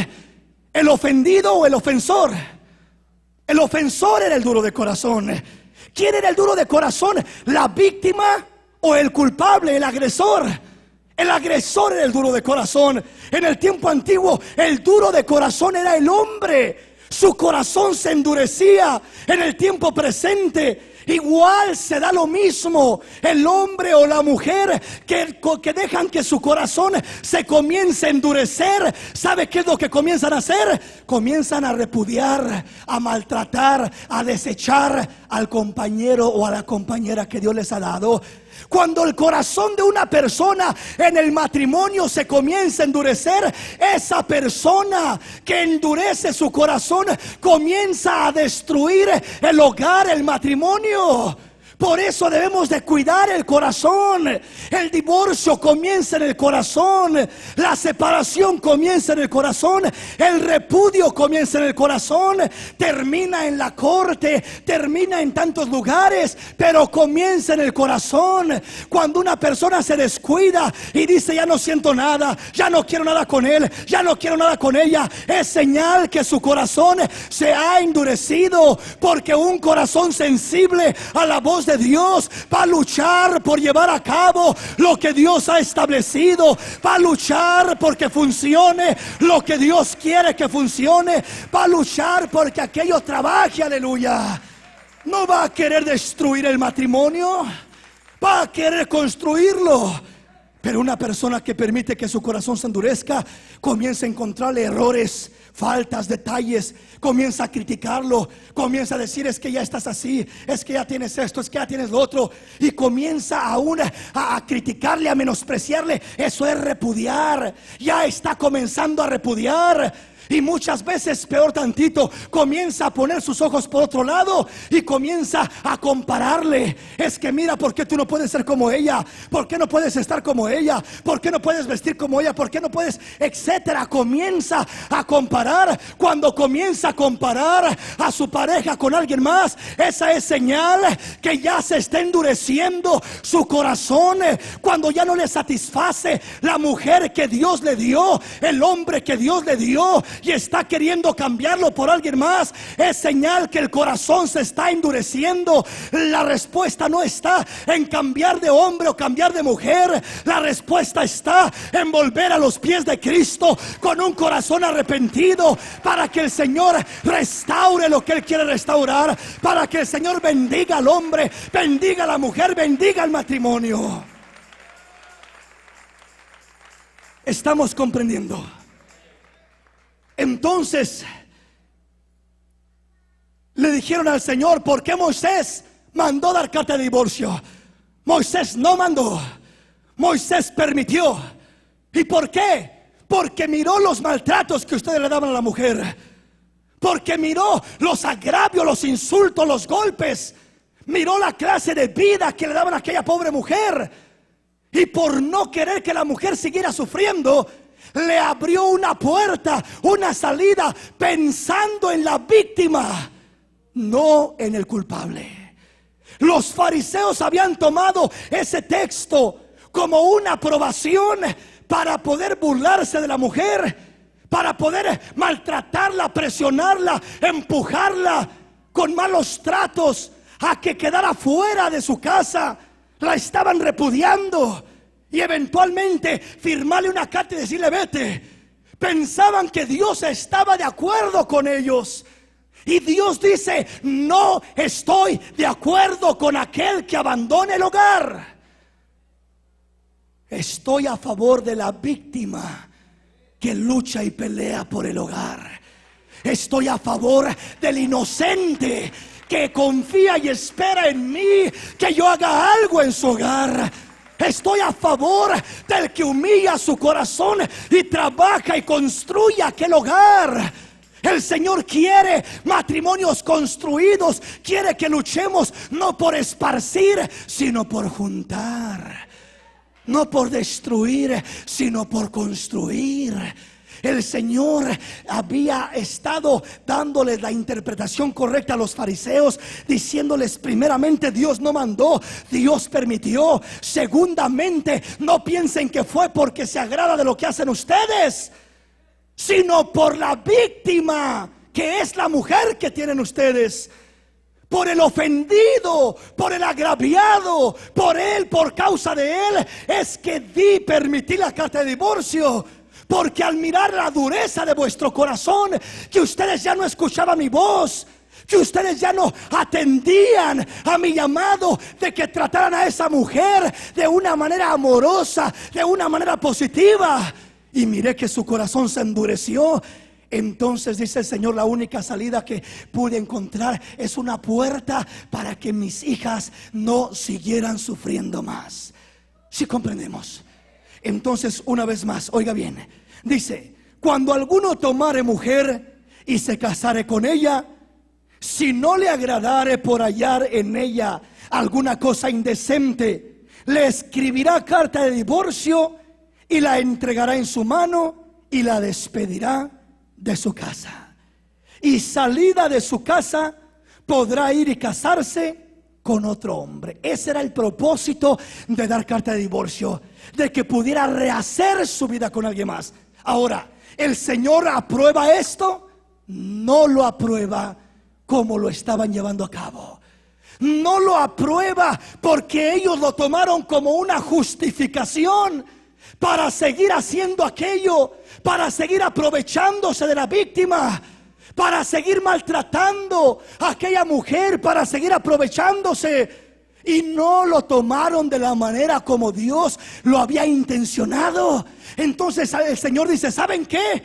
¿El ofendido o el ofensor? El ofensor era el duro de corazón. ¿Quién era el duro de corazón? ¿La víctima o el culpable, el agresor? El agresor era el duro de corazón. En el tiempo antiguo, el duro de corazón era el hombre. Su corazón se endurecía. En el tiempo presente, igual se da lo mismo. El hombre o la mujer que dejan que su corazón se comience a endurecer, ¿sabe qué es lo que comienzan a hacer? Comienzan a repudiar, a maltratar, a desechar al compañero o a la compañera que Dios les ha dado. Cuando el corazón de una persona en el matrimonio se comienza a endurecer, esa persona que endurece su corazón comienza a destruir el hogar, el matrimonio. Por eso debemos de cuidar el corazón. El divorcio comienza en el corazón. La separación comienza en el corazón. El repudio comienza en el corazón. Termina en la corte, termina en tantos lugares, pero comienza en el corazón. Cuando una persona se descuida y dice: ya no siento nada, ya no quiero nada con él, ya no quiero nada con ella, es señal que su corazón se ha endurecido. Porque un corazón sensible a la voz de Dios va a luchar por llevar a cabo lo que Dios ha establecido, va a luchar porque funcione lo que Dios quiere que funcione, va a luchar porque aquello trabaje, aleluya. No va a querer destruir el matrimonio, va a querer construirlo. Pero una persona que permite que su corazón se endurezca, comienza a encontrarle errores, faltas, detalles, comienza a criticarlo, comienza a decir: es que ya estás así, es que ya tienes esto, es que ya tienes lo otro, y comienza aún a criticarle, a menospreciarle. Eso es repudiar. Ya está comenzando a repudiar. Y muchas veces, peor tantito, comienza a poner sus ojos por otro lado y comienza a compararle. Es que mira, ¿por qué tú no puedes ser como ella? ¿Por qué no puedes estar como ella? ¿Por qué no puedes vestir como ella? ¿Por qué no puedes? Etcétera. Comienza a comparar. Cuando comienza a comparar a su pareja con alguien más, esa es señal que ya se está endureciendo su corazón. Cuando ya no le satisface la mujer que Dios le dio, el hombre que Dios le dio, y está queriendo cambiarlo por alguien más, es señal que el corazón se está endureciendo. La respuesta no está en cambiar de hombre o cambiar de mujer. La respuesta está en volver a los pies de Cristo con un corazón arrepentido, para que el Señor restaure lo que Él quiere restaurar, para que el Señor bendiga al hombre, bendiga a la mujer, bendiga al matrimonio. ¿Estamos comprendiendo? Entonces le dijeron al Señor: ¿por qué Moisés mandó dar carta de divorcio? Moisés no mandó, Moisés permitió. ¿Y por qué? Porque miró los maltratos que ustedes le daban a la mujer, porque miró los agravios, los insultos, los golpes, miró la clase de vida que le daban a aquella pobre mujer. Y por no querer que la mujer siguiera sufriendo, le abrió una puerta, una salida, pensando en la víctima, no en el culpable. Los fariseos habían tomado ese texto como una aprobación para poder burlarse de la mujer, para poder maltratarla, presionarla, empujarla con malos tratos a que quedara fuera de su casa. La estaban repudiando y eventualmente firmarle una carta y decirle: vete. Pensaban que Dios estaba de acuerdo con ellos. Y Dios dice: no estoy de acuerdo con aquel que abandone el hogar. Estoy a favor de la víctima que lucha y pelea por el hogar. Estoy a favor del inocente que confía y espera en mí que yo haga algo en su hogar. Estoy a favor del que humilla su corazón y trabaja y construye aquel hogar. El Señor quiere matrimonios construidos, quiere que luchemos no por esparcir, sino por juntar, no por destruir, sino por construir. El Señor había estado dándoles la interpretación correcta a los fariseos, diciéndoles: primeramente, Dios no mandó, Dios permitió. Segundamente, no piensen que fue porque se agrada de lo que hacen ustedes, sino por la víctima, que es la mujer que tienen ustedes. por el ofendido, por el agraviado, por él, por causa de él, es que permití la carta de divorcio. Porque al mirar la dureza de vuestro corazón, que ustedes ya no escuchaban mi voz, que ustedes ya no atendían a mi llamado de que trataran a esa mujer de una manera amorosa, de una manera positiva, y miré que su corazón se endureció. Entonces dice el Señor, la única salida que pude encontrar es una puerta para que mis hijas no siguieran sufriendo más. Si comprendemos. Entonces, una vez más, oiga bien, dice: cuando alguno tomare mujer y se casare con ella, si no le agradare por hallar en ella alguna cosa indecente, le escribirá carta de divorcio y la entregará en su mano y la despedirá de su casa. Y salida de su casa podrá ir y casarse con otro hombre. Ese era el propósito de dar carta de divorcio, de que pudiera rehacer su vida con alguien más. Ahora, ¿el Señor aprueba esto? No lo aprueba como lo estaban llevando a cabo. No lo aprueba porque ellos lo tomaron como una justificación para seguir haciendo aquello, para seguir aprovechándose de la víctima, para seguir maltratando a aquella mujer, para seguir aprovechándose. Y no lo tomaron de la manera como Dios lo había intencionado. Entonces el Señor dice: ¿saben qué?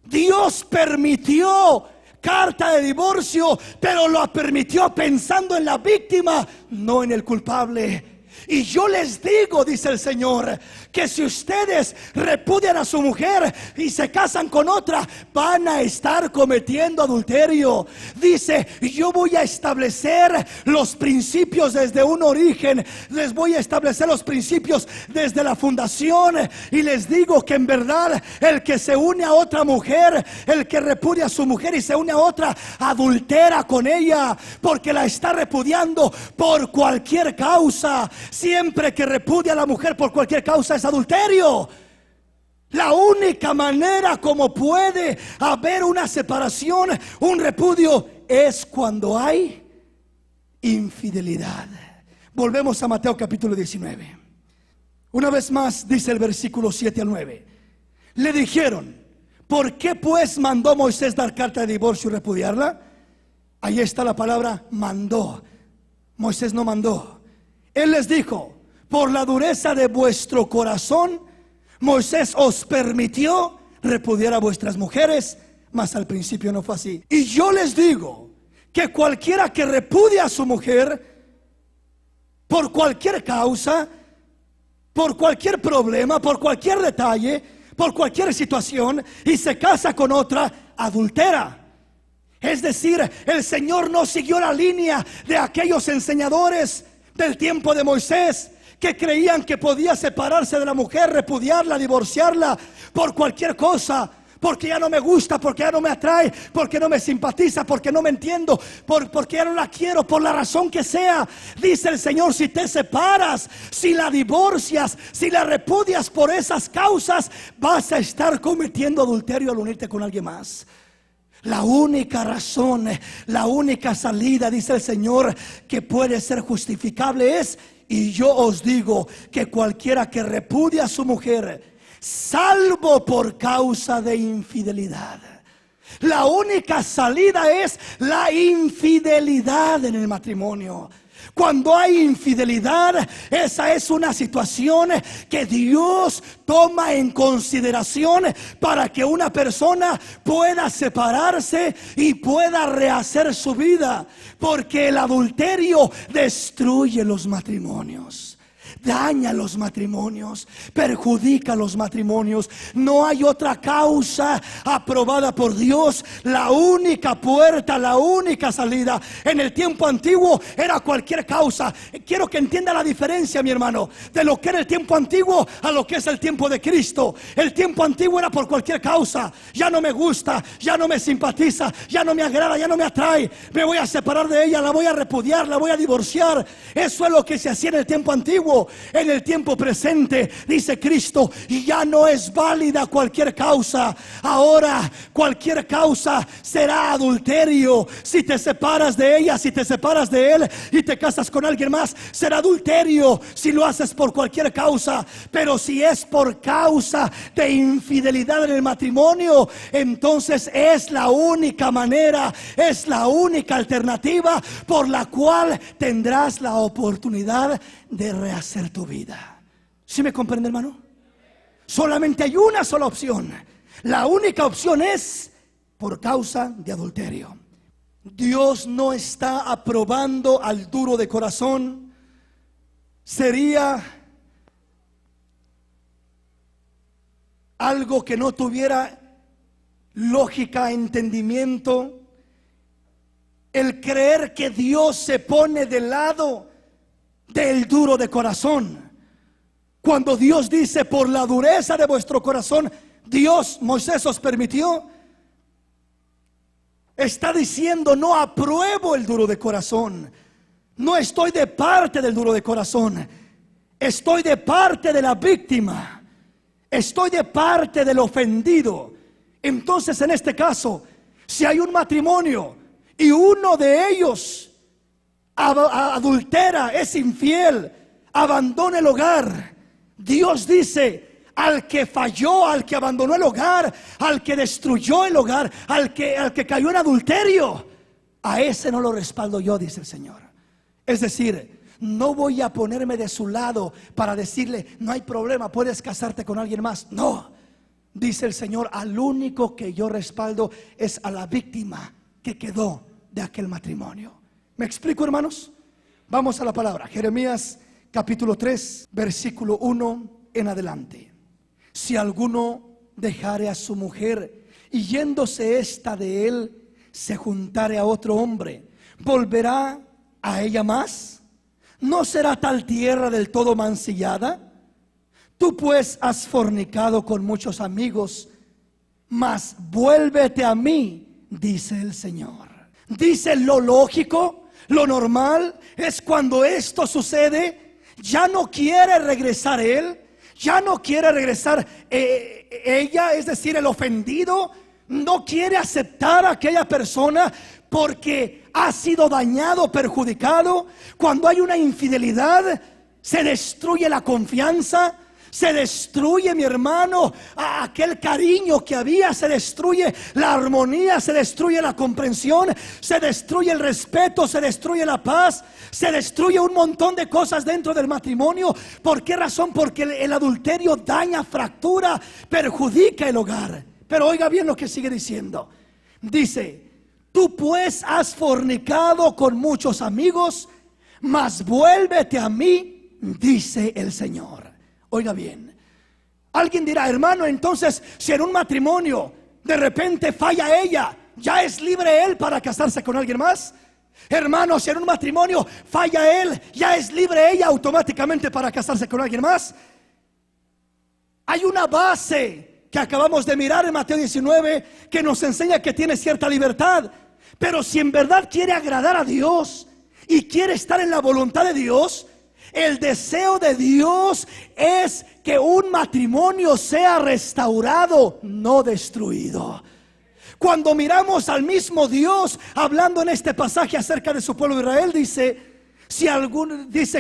Dios permitió carta de divorcio, pero lo permitió pensando en la víctima, no en el culpable. Y yo les digo, dice el Señor, que si ustedes repudian a su mujer y se casan con otra, van a estar cometiendo adulterio. Dice: yo voy a establecer los principios desde un origen, les voy a establecer los principios desde la fundación. Y les digo que en verdad el que se une a otra mujer, el que repudia a su mujer y se une a otra, adultera con ella, porque la está repudiando por cualquier causa. Siempre que repudia a la mujer por cualquier causa es adulterio. La única manera como puede haber una separación, un repudio, es cuando hay infidelidad. Volvemos a Mateo capítulo 19. Una vez más dice el versículo 7 al 9. Le dijeron: ¿por qué pues mandó Moisés dar carta de divorcio y repudiarla? Ahí está la palabra mandó. Moisés no mandó. Él les dijo: por la dureza de vuestro corazón, Moisés os permitió repudiar a vuestras mujeres, mas al principio no fue así. Y yo les digo que cualquiera que repudia a su mujer por cualquier causa, por cualquier problema, por cualquier detalle, por cualquier situación, y se casa con otra, adultera. Es decir, el Señor no siguió la línea de aquellos enseñadores del tiempo de Moisés, que creían que podía separarse de la mujer, repudiarla, divorciarla por cualquier cosa, porque ya no me gusta, porque ya no me atrae, porque no me simpatiza, porque no me entiendo, porque ya no la quiero, por la razón que sea. Dice el Señor: si te separas, si la divorcias, si la repudias por esas causas, vas a estar cometiendo adulterio al unirte con alguien más. La única razón, la única salida, dice el Señor, que puede ser justificable es: y yo os digo que cualquiera que repudia a su mujer, salvo por causa de infidelidad. La única salida es la infidelidad en el matrimonio. Cuando hay infidelidad, esa es una situación que Dios toma en consideración para que una persona pueda separarse y pueda rehacer su vida. Porque el adulterio destruye los matrimonios, daña los matrimonios, perjudica los matrimonios. No hay otra causa aprobada por Dios. La única puerta, la única salida en el tiempo antiguo era cualquier causa. Quiero que entienda la diferencia, mi hermano, de lo que era el tiempo antiguo a lo que es el tiempo de Cristo. El tiempo antiguo era por cualquier causa. Ya no me gusta, ya no me simpatiza, ya no me agrada, ya no me atrae, me voy a separar de ella, la voy a repudiar, la voy a divorciar. Eso es lo que se hacía en el tiempo antiguo. en el tiempo presente, dice Cristo, y ya no es válida cualquier causa. Ahora cualquier causa será adulterio. Si te separas de ella, si te separas de él y te casas con alguien más, será adulterio si lo haces por cualquier causa. Pero si es por causa de infidelidad en el matrimonio, entonces es la única manera, es la única alternativa por la cual tendrás la oportunidad de rehacer tu vida. ¿Sí me comprende, hermano? Solamente hay una sola opción. La única opción es por causa de adulterio. Dios no está aprobando al duro de corazón. Sería algo que no tuviera lógica, entendimiento, el creer que Dios se pone del lado del duro de corazón. Cuando Dios dice, por la dureza de vuestro corazón, Moisés os permitió, está diciendo, no apruebo el duro de corazón. No estoy de parte del duro de corazón. Estoy de parte de la víctima. Estoy de parte del ofendido. Entonces, en este caso, si hay un matrimonio y uno de ellos adultera, es infiel, abandona el hogar, Dios dice, al que falló, al que abandonó el hogar, al que destruyó el hogar, al que cayó en adulterio, a ese no lo respaldo yo, dice el Señor. Es decir, no voy a ponerme de su lado para decirle, no hay problema, puedes casarte con alguien más. No, dice el Señor, al único que yo respaldo es a la víctima que quedó de aquel matrimonio. ¿Me explico, hermanos? Vamos a la palabra. Jeremías capítulo 3, versículo 1 en adelante. Si alguno dejare a su mujer y yéndose esta de él, se juntare a otro hombre, ¿volverá a ella más? ¿No será tal tierra del todo mancillada? Tú pues has fornicado con muchos amigos, mas vuélvete a mí, dice el Señor. Dice, lo lógico, lo normal es cuando esto sucede, ya no quiere regresar él, ya no quiere regresar ella, es decir, el ofendido, no quiere aceptar a aquella persona porque ha sido dañado, perjudicado. Cuando hay una infidelidad, se destruye la confianza, se destruye, mi hermano, aquel cariño que había, se destruye la armonía, se destruye la comprensión, se destruye el respeto, se destruye la paz, se destruye un montón de cosas dentro del matrimonio. ¿Por qué razón? Porque el adulterio daña, fractura, perjudica el hogar. Pero oiga bien lo que sigue diciendo. Dice, tú pues has fornicado con muchos amigos, mas vuélvete a mí, dice el Señor. Oiga bien, alguien dirá, hermano, entonces si en un matrimonio de repente falla ella, ¿ya es libre él para casarse con alguien más? Hermano, si en un matrimonio falla él, ¿ya es libre ella automáticamente para casarse con alguien más? Hay una base que acabamos de mirar en Mateo 19 que nos enseña que tiene cierta libertad. Pero si en verdad quiere agradar a Dios y quiere estar en la voluntad de Dios, el deseo de Dios es que un matrimonio sea restaurado, no destruido. Cuando miramos al mismo Dios hablando en este pasaje acerca de su pueblo Israel, dice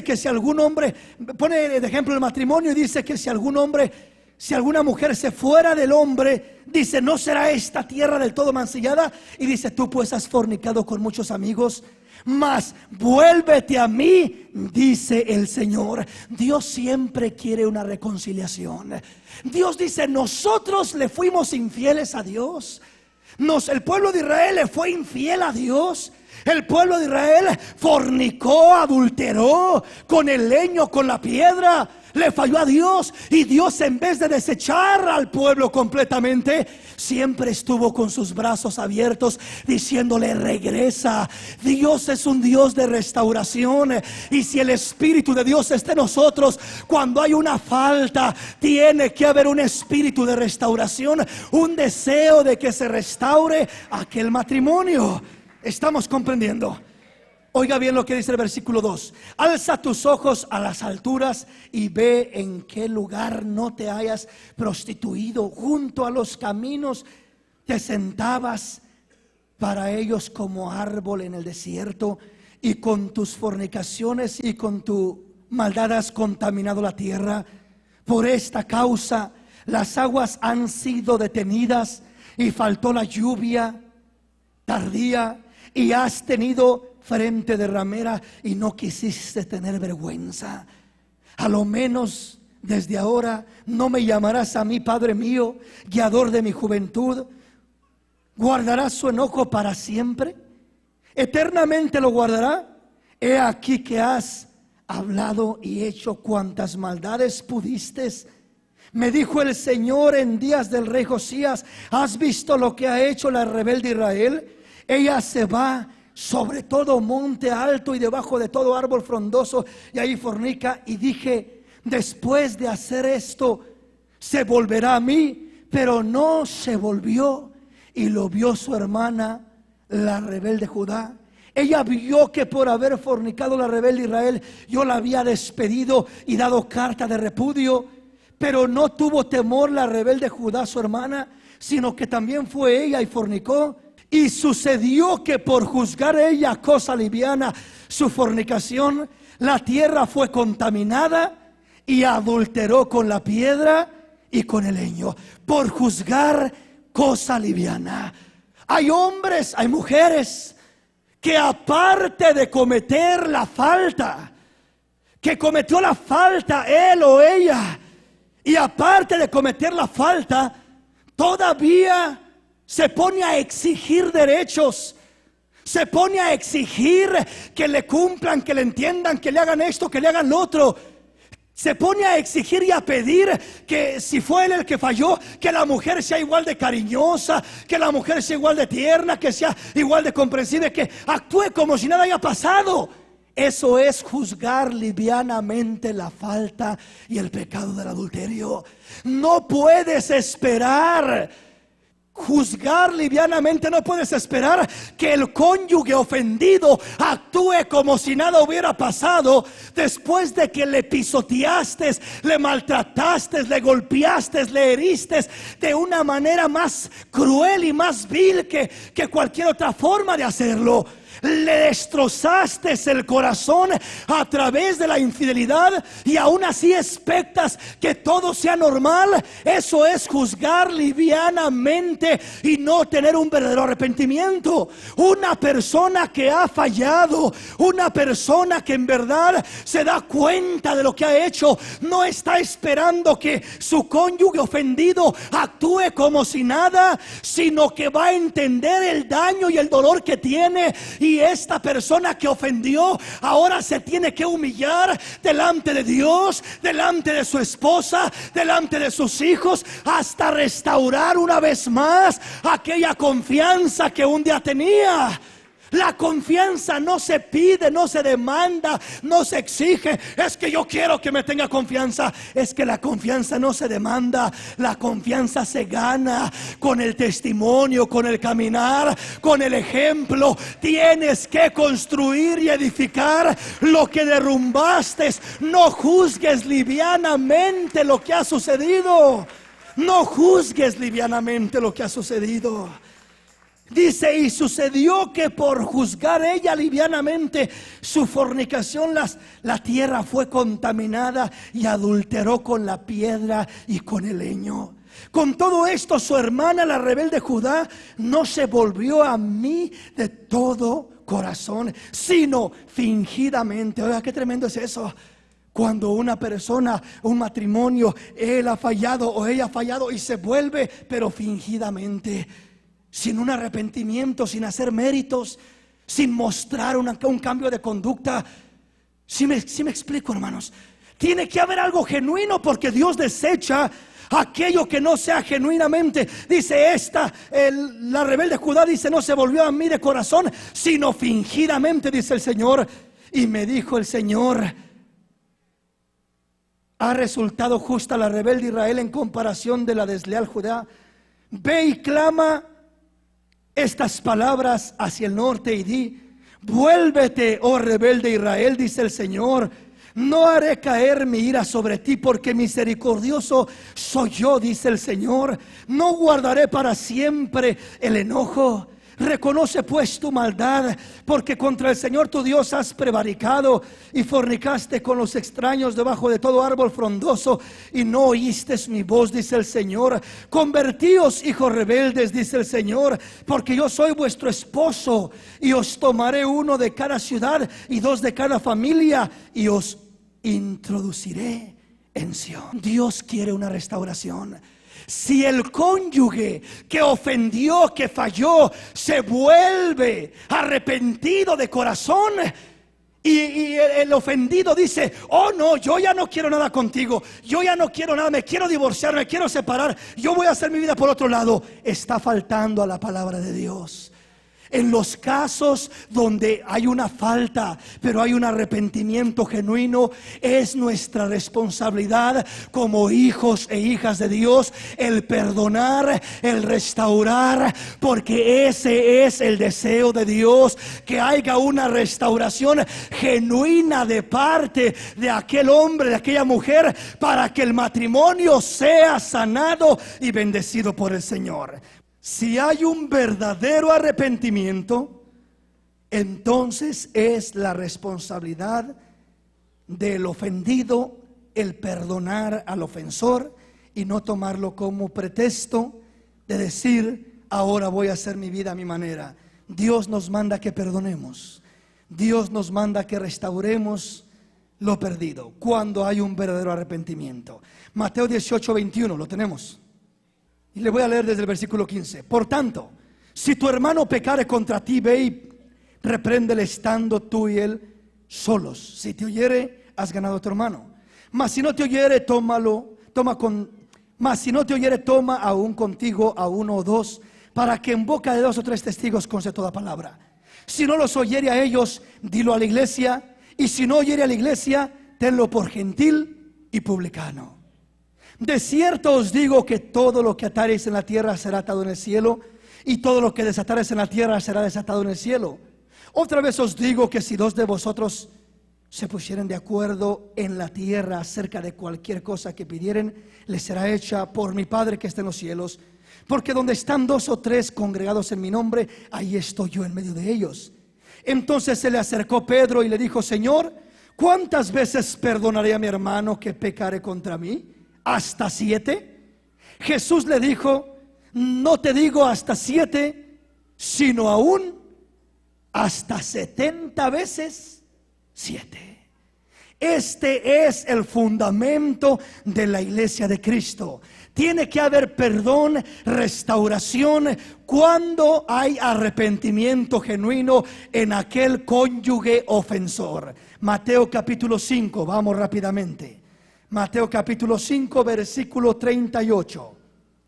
que si algún hombre, pone de ejemplo el matrimonio y dice que si alguna mujer se fuera del hombre, dice, ¿no será esta tierra del todo mancillada? Y dice, tú pues has fornicado con muchos amigos, mas vuélvete a mí, dice el Señor. Dios siempre quiere una reconciliación. Dios dice, nosotros le fuimos infieles a Dios. El pueblo de Israel le fue infiel a Dios. El pueblo de Israel fornicó, adulteró con el leño, con la piedra. Le falló a Dios, y Dios, en vez de desechar al pueblo completamente, siempre estuvo con sus brazos abiertos diciéndole, regresa. Dios es un Dios de restauración, y si el Espíritu de Dios está en nosotros, cuando hay una falta, tiene que haber un espíritu de restauración, un deseo de que se restaure aquel matrimonio. ¿Estamos comprendiendo? Oiga bien lo que dice el versículo 2. Alza tus ojos a las alturas y ve en qué lugar no te hayas prostituido. Junto a los caminos te sentabas para ellos como árbol en el desierto, y con tus fornicaciones y con tu maldad has contaminado la tierra. Por esta causa las aguas han sido detenidas y faltó la lluvia tardía, y has tenido frente de ramera y no quisiste tener vergüenza. A lo menos desde ahora no me llamarás a mí Padre mío, guiador de mi juventud. ¿Guardarás su enojo para siempre? ¿Eternamente lo guardará? He aquí que has hablado y hecho cuantas maldades pudiste. Me dijo el Señor en días del rey Josías: ¿has visto lo que ha hecho la rebelde Israel? Ella se va sobre todo monte alto y debajo de todo árbol frondoso, y ahí fornica. Y dije: después de hacer esto se volverá a mí, pero no se volvió. Y lo vio su hermana, la rebelde Judá. Ella vio que por haber fornicado la rebelde Israel, yo la había despedido y dado carta de repudio. Pero no tuvo temor la rebelde Judá, su hermana, sino que también fue ella y fornicó. Y sucedió que por juzgar ella cosa liviana su fornicación, la tierra fue contaminada y adulteró con la piedra y con el leño. Por juzgar cosa liviana. Hay hombres, hay mujeres que aparte de cometer la falta, que cometió la falta él o ella, y aparte de cometer la falta, todavía se pone a exigir derechos, se pone a exigir que le cumplan, que le entiendan, que le hagan esto, que le hagan lo otro. Se pone a exigir y a pedir que si fue él el que falló, que la mujer sea igual de cariñosa, que la mujer sea igual de tierna, que sea igual de comprensible, que actúe como si nada haya pasado. Eso es juzgar livianamente la falta y el pecado del adulterio. No puedes esperar juzgar livianamente, no puedes esperar que el cónyuge ofendido actúe como si nada hubiera pasado después de que le pisoteaste, le maltrataste, le golpeaste, le heriste de una manera más cruel y más vil que cualquier otra forma de hacerlo. Le destrozaste el corazón a través de la infidelidad y aún así expectas que todo sea normal. Eso es juzgar livianamente y no tener un verdadero arrepentimiento. Una persona que ha fallado, una persona que en verdad se da cuenta de lo que ha hecho, no está esperando que su cónyuge ofendido actúe como si nada, sino que va a entender el daño y el dolor que tiene. Y esta persona que ofendió ahora se tiene que humillar delante de Dios, delante de su esposa, delante de sus hijos, hasta restaurar una vez más aquella confianza que un día tenía. La confianza no se pide, no se demanda, no se exige. Es que yo quiero que me tenga confianza. Es que la confianza no se demanda. La confianza se gana con el testimonio, con el caminar, con el ejemplo. Tienes que construir y edificar lo que derrumbaste. No juzgues livianamente lo que ha sucedido. No juzgues livianamente lo que ha sucedido. Dice: y sucedió que por juzgar ella livianamente su fornicación, la tierra fue contaminada y adulteró con la piedra y con el leño. Con todo esto, su hermana, la rebelde Judá, no se volvió a mí de todo corazón, sino fingidamente. Oiga, qué tremendo es eso. Cuando una persona, un matrimonio, él ha fallado o ella ha fallado y se vuelve, pero fingidamente, sin un arrepentimiento, sin hacer méritos, sin mostrar un cambio de conducta. Si me explico, hermanos. Tiene que haber algo genuino, porque Dios desecha aquello que no sea genuinamente. Dice la rebelde Judá, dice: no se volvió a mí de corazón, sino fingidamente, dice el Señor. Y me dijo el Señor: ha resultado justa la rebelde Israel en comparación de la desleal Judá. Ve y clama estas palabras hacia el norte y di: Vuélvete, oh rebelde Israel, dice el Señor. No haré caer mi ira sobre ti, porque misericordioso soy yo, dice el Señor. No guardaré para siempre el enojo. Reconoce pues tu maldad, porque contra el Señor tu Dios has prevaricado y fornicaste con los extraños debajo de todo árbol frondoso y no oíste mi voz, dice el Señor. Convertíos, hijos rebeldes, dice el Señor, porque yo soy vuestro esposo y os tomaré uno de cada ciudad y dos de cada familia y os introduciré en Sión. Dios quiere una restauración. Si el cónyuge que ofendió, que falló, se vuelve arrepentido de corazón, y el ofendido dice: oh no, yo ya no quiero nada contigo, yo ya no quiero nada, me quiero divorciar, me quiero separar, yo voy a hacer mi vida por otro lado, está faltando a la palabra de Dios. En los casos donde hay una falta, pero hay un arrepentimiento genuino, es nuestra responsabilidad como hijos e hijas de Dios el perdonar, el restaurar, porque ese es el deseo de Dios, que haya una restauración genuina de parte de aquel hombre, de aquella mujer, para que el matrimonio sea sanado y bendecido por el Señor. Si hay un verdadero arrepentimiento, entonces es la responsabilidad del ofendido el perdonar al ofensor y no tomarlo como pretexto de decir: ahora voy a hacer mi vida a mi manera. Dios nos manda que perdonemos. Dios nos manda que restauremos lo perdido cuando hay un verdadero arrepentimiento. Mateo 18:21, lo tenemos. Y le voy a leer desde el versículo 15. Por tanto, si tu hermano pecare contra ti, ve y repréndele estando tú y él solos. Si te oyere, has ganado a tu hermano. Mas si no te oyere, toma aún contigo a uno o dos, para que en boca de 2 o 3 testigos conste toda palabra. Si no los oyere a ellos, dilo a la iglesia. Y si no oyere a la iglesia, tenlo por gentil y publicano. De cierto os digo que todo lo que atareis en la tierra será atado en el cielo, y todo lo que desatareis en la tierra será desatado en el cielo. Otra vez os digo que si 2 de vosotros se pusieren de acuerdo en la tierra acerca de cualquier cosa que pidieren, les será hecha por mi Padre que está en los cielos. Porque donde están 2 o 3 congregados en mi nombre, ahí estoy yo en medio de ellos. Entonces se le acercó Pedro y le dijo: Señor, ¿cuántas veces perdonaré a mi hermano que pecare contra mí? ¿Hasta 7? Jesús le dijo: no te digo hasta 7, sino aún hasta 70 veces 7. Este es el fundamento de la iglesia de Cristo. Tiene que haber perdón, restauración, cuando hay arrepentimiento genuino en aquel cónyuge ofensor. Mateo capítulo 5, vamos rápidamente. Mateo capítulo 5, versículo 38.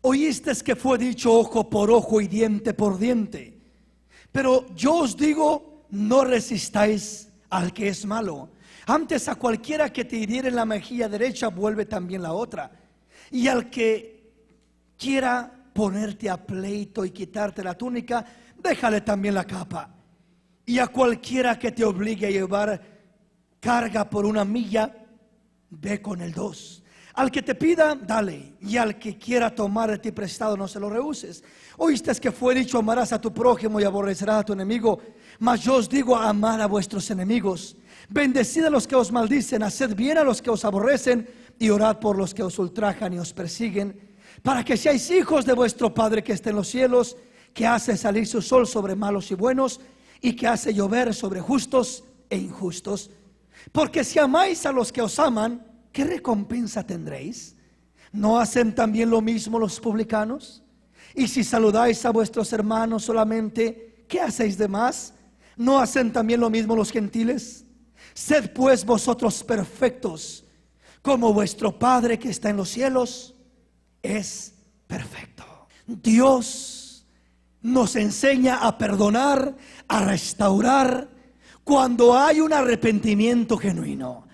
Oíste que fue dicho ojo por ojo y diente por diente. Pero yo os digo, no resistáis al que es malo. Antes a cualquiera que te hiriere en la mejilla derecha, vuelve también la otra. Y al que quiera ponerte a pleito y quitarte la túnica, déjale también la capa. Y a cualquiera que te obligue a llevar carga por 1 milla, ve con el 2. Al que te pida, dale, y al que quiera tomar de ti prestado, no se lo rehuses. Oíste que fue dicho: amarás a tu prójimo y aborrecerás a tu enemigo. Mas yo os digo: amad a vuestros enemigos, bendecid a los que os maldicen, haced bien a los que os aborrecen, y orad por los que os ultrajan y os persiguen, para que seáis hijos de vuestro Padre que está en los cielos, que hace salir su sol sobre malos y buenos, y que hace llover sobre justos e injustos. Porque si amáis a los que os aman, ¿qué recompensa tendréis? ¿No hacen también lo mismo los publicanos? Y si saludáis a vuestros hermanos solamente, ¿qué hacéis de más? ¿No hacen también lo mismo los gentiles? Sed pues vosotros perfectos, como vuestro Padre que está en los cielos es perfecto. Dios nos enseña a perdonar, a restaurar, cuando hay un arrepentimiento genuino.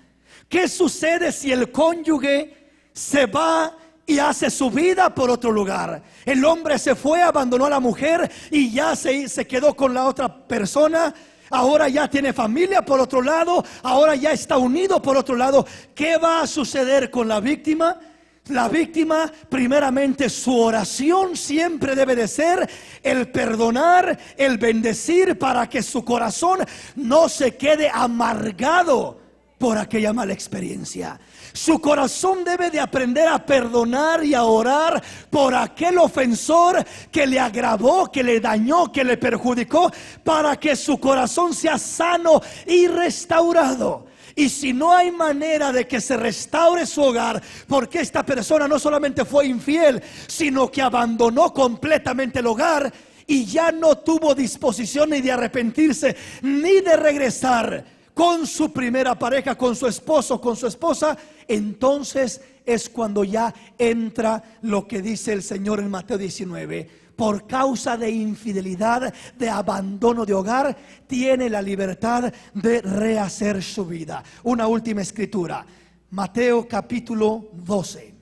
¿Qué sucede si el cónyuge se va y hace su vida por otro lugar? El hombre se fue, abandonó a la mujer y ya se quedó con la otra persona. ahora ya tiene familia por otro lado, ahora ya está unido por otro lado. ¿Qué va a suceder con la víctima? La víctima, primeramente, su oración siempre debe de ser el perdonar, el bendecir, para que su corazón no se quede amargado por aquella mala experiencia. Su corazón debe de aprender a perdonar y a orar por aquel ofensor que le agravó, que le dañó, que le perjudicó, para que su corazón sea sano y restaurado. Y si no hay manera de que se restaure su hogar, porque esta persona no solamente fue infiel, sino que abandonó completamente el hogar y ya no tuvo disposición ni de arrepentirse, ni de regresar con su primera pareja, con su esposo, con su esposa, entonces es cuando ya entra lo que dice el Señor en Mateo 19. Por causa de infidelidad, de abandono de hogar, tiene la libertad de rehacer su vida. Una última escritura, Mateo capítulo 12.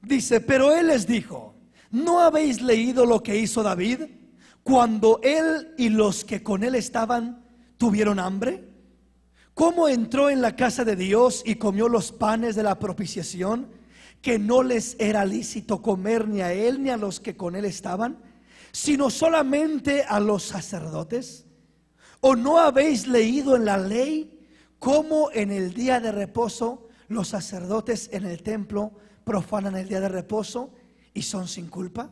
Dice: pero él les dijo: ¿no habéis leído lo que hizo David cuando él y los que con él estaban tuvieron hambre? ¿Cómo entró en la casa de Dios y comió los panes de la propiciación, que no les era lícito comer ni a él ni a los que con él estaban, sino solamente a los sacerdotes? ¿O no habéis leído en la ley cómo en el día de reposo los sacerdotes en el templo profanan el día de reposo y son sin culpa?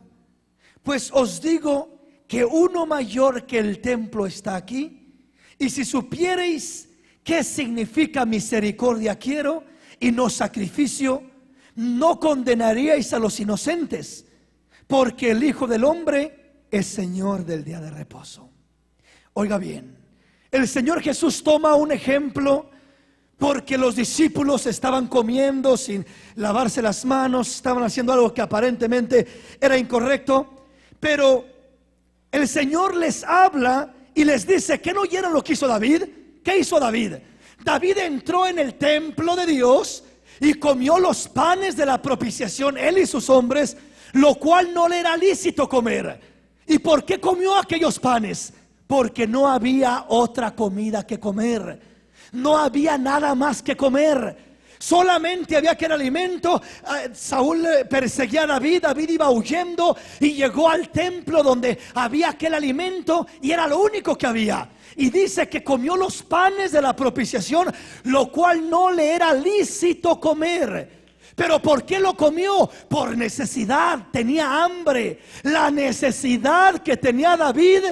Pues os digo que uno mayor que el templo está aquí. Y si supiereis qué significa misericordia quiero y no sacrificio, no condenaríais a los inocentes, porque el Hijo del Hombre es Señor del día de reposo. Oiga bien, el Señor Jesús toma un ejemplo porque los discípulos estaban comiendo sin lavarse las manos, estaban haciendo algo que aparentemente era incorrecto, pero el Señor les habla y les dice que no oyeron lo que hizo David. ¿Qué hizo David? David entró en el templo de Dios y comió los panes de la propiciación, él y sus hombres, lo cual no le era lícito comer. ¿Y por qué comió aquellos panes? Porque no había otra comida que comer. No había nada más que comer. Solamente había aquel alimento. Saúl perseguía a David. David iba huyendo y llegó al templo donde había aquel alimento y era lo único que había. Y dice que comió los panes de la propiciación, lo cual no le era lícito comer. ¿Pero por qué lo comió? Por necesidad, tenía hambre. La necesidad que tenía David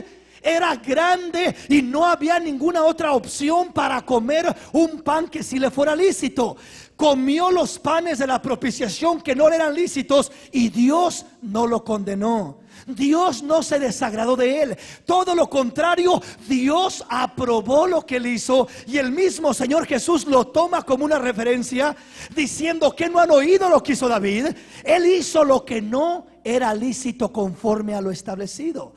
era grande y no había ninguna otra opción para comer un pan que si le fuera lícito. Comió los panes de la propiciación que no le eran lícitos y Dios no lo condenó. Dios no se desagradó de él. Todo lo contrario, Dios aprobó lo que él hizo. Y el mismo Señor Jesús lo toma como una referencia, diciendo que no han oído lo que hizo David. Él hizo lo que no era lícito conforme a lo establecido.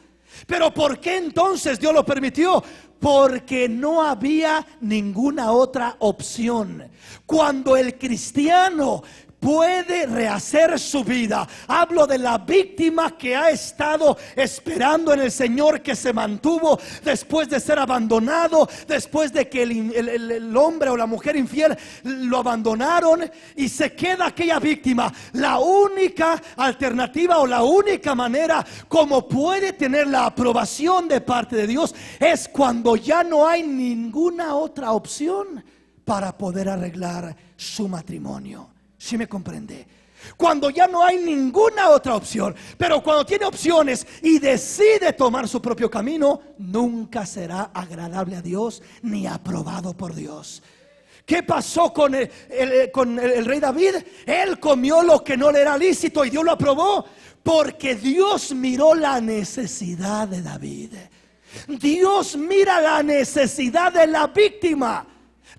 Pero ¿por qué entonces Dios lo permitió? Porque no había ninguna otra opción. Cuando el cristiano puede rehacer su vida, hablo de la víctima que ha estado esperando en el Señor, que se mantuvo después de ser abandonado, después de que el hombre o la mujer infiel lo abandonaron, y se queda aquella víctima. La única alternativa o la única manera como puede tener la aprobación de parte de Dios es cuando ya no hay ninguna otra opción para poder arreglar su matrimonio. ¿Sí me comprende? Cuando ya no hay ninguna otra opción. Pero cuando tiene opciones y decide tomar su propio camino, nunca será agradable a Dios ni aprobado por Dios. ¿Qué pasó con el rey David? Él comió lo que no le era lícito y Dios lo aprobó, porque Dios miró la necesidad de David. Dios mira la necesidad de la víctima.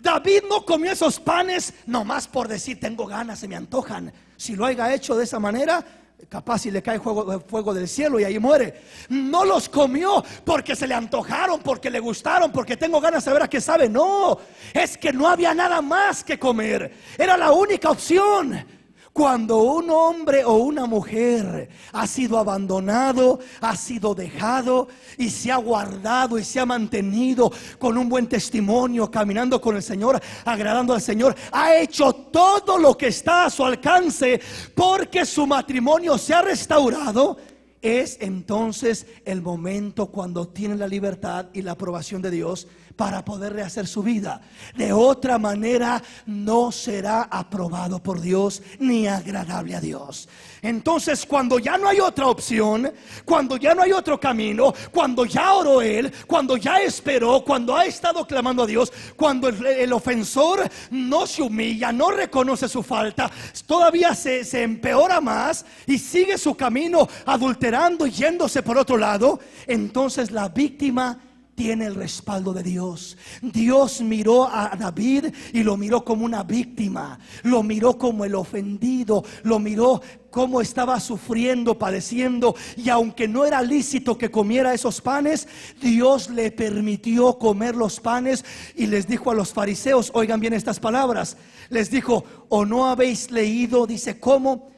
David no comió esos panes nomás por decir tengo ganas, se me antojan. Si lo haya hecho de esa manera, capaz si le cae fuego del cielo y ahí muere. No los comió porque se le antojaron, porque le gustaron, porque tengo ganas de ver a qué sabe. No, es que no había nada más que comer. Era la única opción. Cuando un hombre o una mujer ha sido abandonado, ha sido dejado y se ha guardado y se ha mantenido con un buen testimonio, caminando con el Señor, agradando al Señor, ha hecho todo lo que está a su alcance porque su matrimonio se ha restaurado, es entonces el momento cuando tiene la libertad y la aprobación de Dios para poder rehacer su vida. De otra manera no será aprobado por Dios ni agradable a Dios. Entonces, cuando ya no hay otra opción, cuando ya no hay otro camino, cuando ya oró él, cuando ya esperó, cuando ha estado clamando a Dios, cuando el ofensor no se humilla, no reconoce su falta, todavía se empeora más y sigue su camino adulterando y yéndose por otro lado, entonces la víctima tiene el respaldo de Dios. Dios miró a David y lo miró como una víctima, lo miró como el ofendido, lo miró cómo estaba sufriendo, padeciendo, y aunque no era lícito que comiera esos panes, Dios le permitió comer los panes y les dijo a los fariseos, oigan bien estas palabras, les dijo, ¿o no habéis leído? Dice, ¿cómo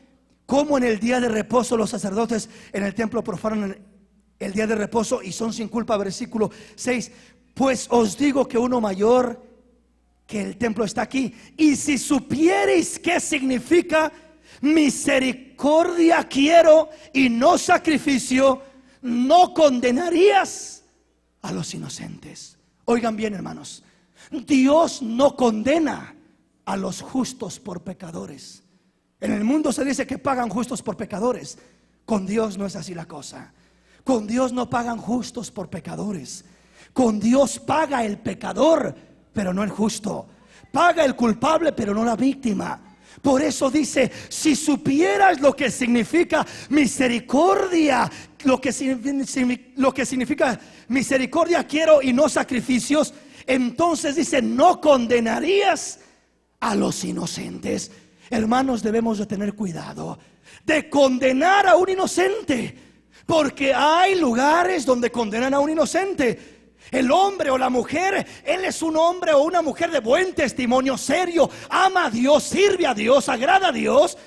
en el día de reposo los sacerdotes en el templo profanan el día de reposo y son sin culpa? Versículo 6, pues os digo que uno mayor que el templo está aquí, y si supierais qué significa misericordia quiero y no sacrificio, no condenarías a los inocentes. Oigan bien, hermanos, Dios no condena a los justos por pecadores. En el mundo se dice que pagan justos por pecadores. Con Dios no es así la cosa. Con Dios no pagan justos por pecadores. Con Dios paga el pecador, pero no el justo. Paga el culpable, pero no la víctima. Por eso dice, si supieras lo que significa misericordia, lo que significa misericordia quiero y no sacrificios, entonces dice, no condenarías a los inocentes. Hermanos, debemos de tener cuidado de condenar a un inocente, porque hay lugares donde condenan a un inocente. El hombre o la mujer, él es un hombre o una mujer de buen testimonio, serio, ama a Dios, sirve a Dios, agrada a Dios.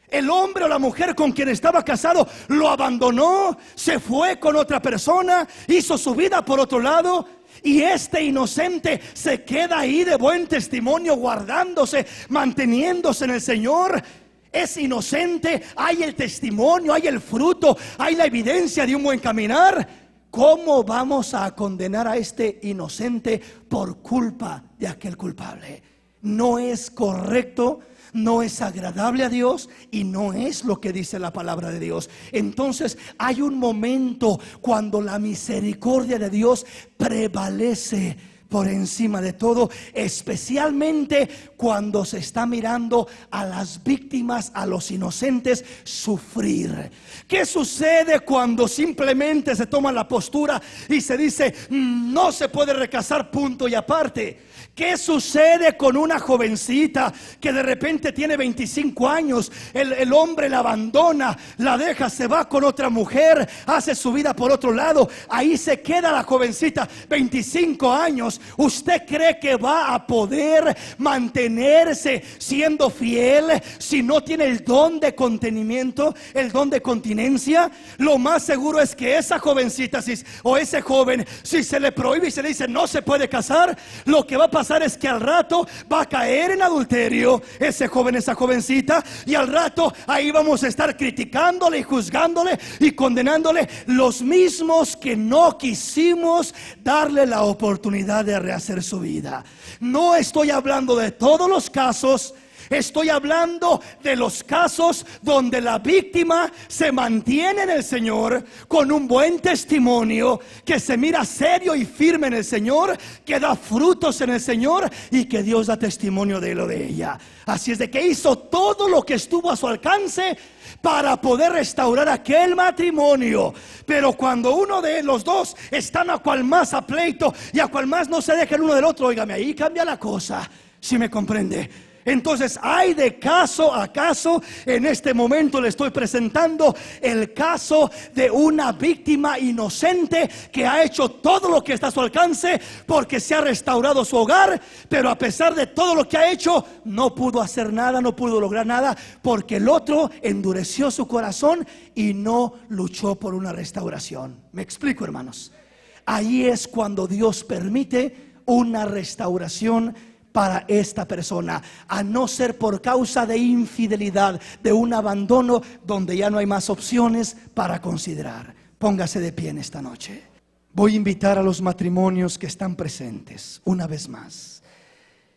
El hombre o la mujer con quien estaba casado lo abandonó, se fue con otra persona, hizo su vida por otro lado, y este inocente se queda ahí de buen testimonio, guardándose, manteniéndose en el Señor. Es inocente, hay el testimonio, hay el fruto, hay la evidencia de un buen caminar. ¿Cómo vamos a condenar a este inocente por culpa de aquel culpable? No es correcto, no es agradable a Dios y no es lo que dice la palabra de Dios. Entonces hay un momento cuando la misericordia de Dios prevalece por encima de todo, especialmente cuando se está mirando a las víctimas, a los inocentes sufrir. ¿Qué sucede cuando simplemente se toma la postura y se dice no se puede recasar, punto y aparte? ¿Qué sucede con una jovencita que de repente tiene 25 años? El hombre la abandona, la deja, se va con otra mujer, hace su vida por otro lado. Ahí se queda la jovencita, 25 años. ¿Usted cree que va a poder mantenerse siendo fiel si no tiene el don de contenimiento, el don de continencia? Lo más seguro es que esa jovencita o ese joven, si se le prohíbe y se le dice no se puede casar, lo que va a pasar es que al rato va a caer en adulterio ese joven, esa jovencita, y al rato ahí vamos a estar criticándole y juzgándole y condenándole, los mismos que no quisimos darle la oportunidad de rehacer su vida. No estoy hablando de todos los casos. Estoy hablando de los casos donde la víctima se mantiene en el Señor con un buen testimonio, que se mira serio y firme en el Señor, que da frutos en el Señor y que Dios da testimonio de él o de ella. Así es de que hizo todo lo que estuvo a su alcance para poder restaurar aquel matrimonio. Pero cuando uno de los dos están a cual más a pleito y a cual más no se deja el uno del otro, óigame, ahí cambia la cosa. Si me comprende. Entonces hay de caso a caso. En este momento le estoy presentando el caso de una víctima inocente que ha hecho todo lo que está a su alcance porque se ha restaurado su hogar, pero a pesar de todo lo que ha hecho no pudo hacer nada, no pudo lograr nada, porque el otro endureció su corazón y no luchó por una restauración. ¿Me explico, hermanos? Ahí es cuando Dios permite una restauración para esta persona, a no ser por causa de infidelidad, de un abandono donde ya no hay más opciones para considerar. Póngase de pie en esta noche. Voy a invitar a los matrimonios que están presentes una vez más.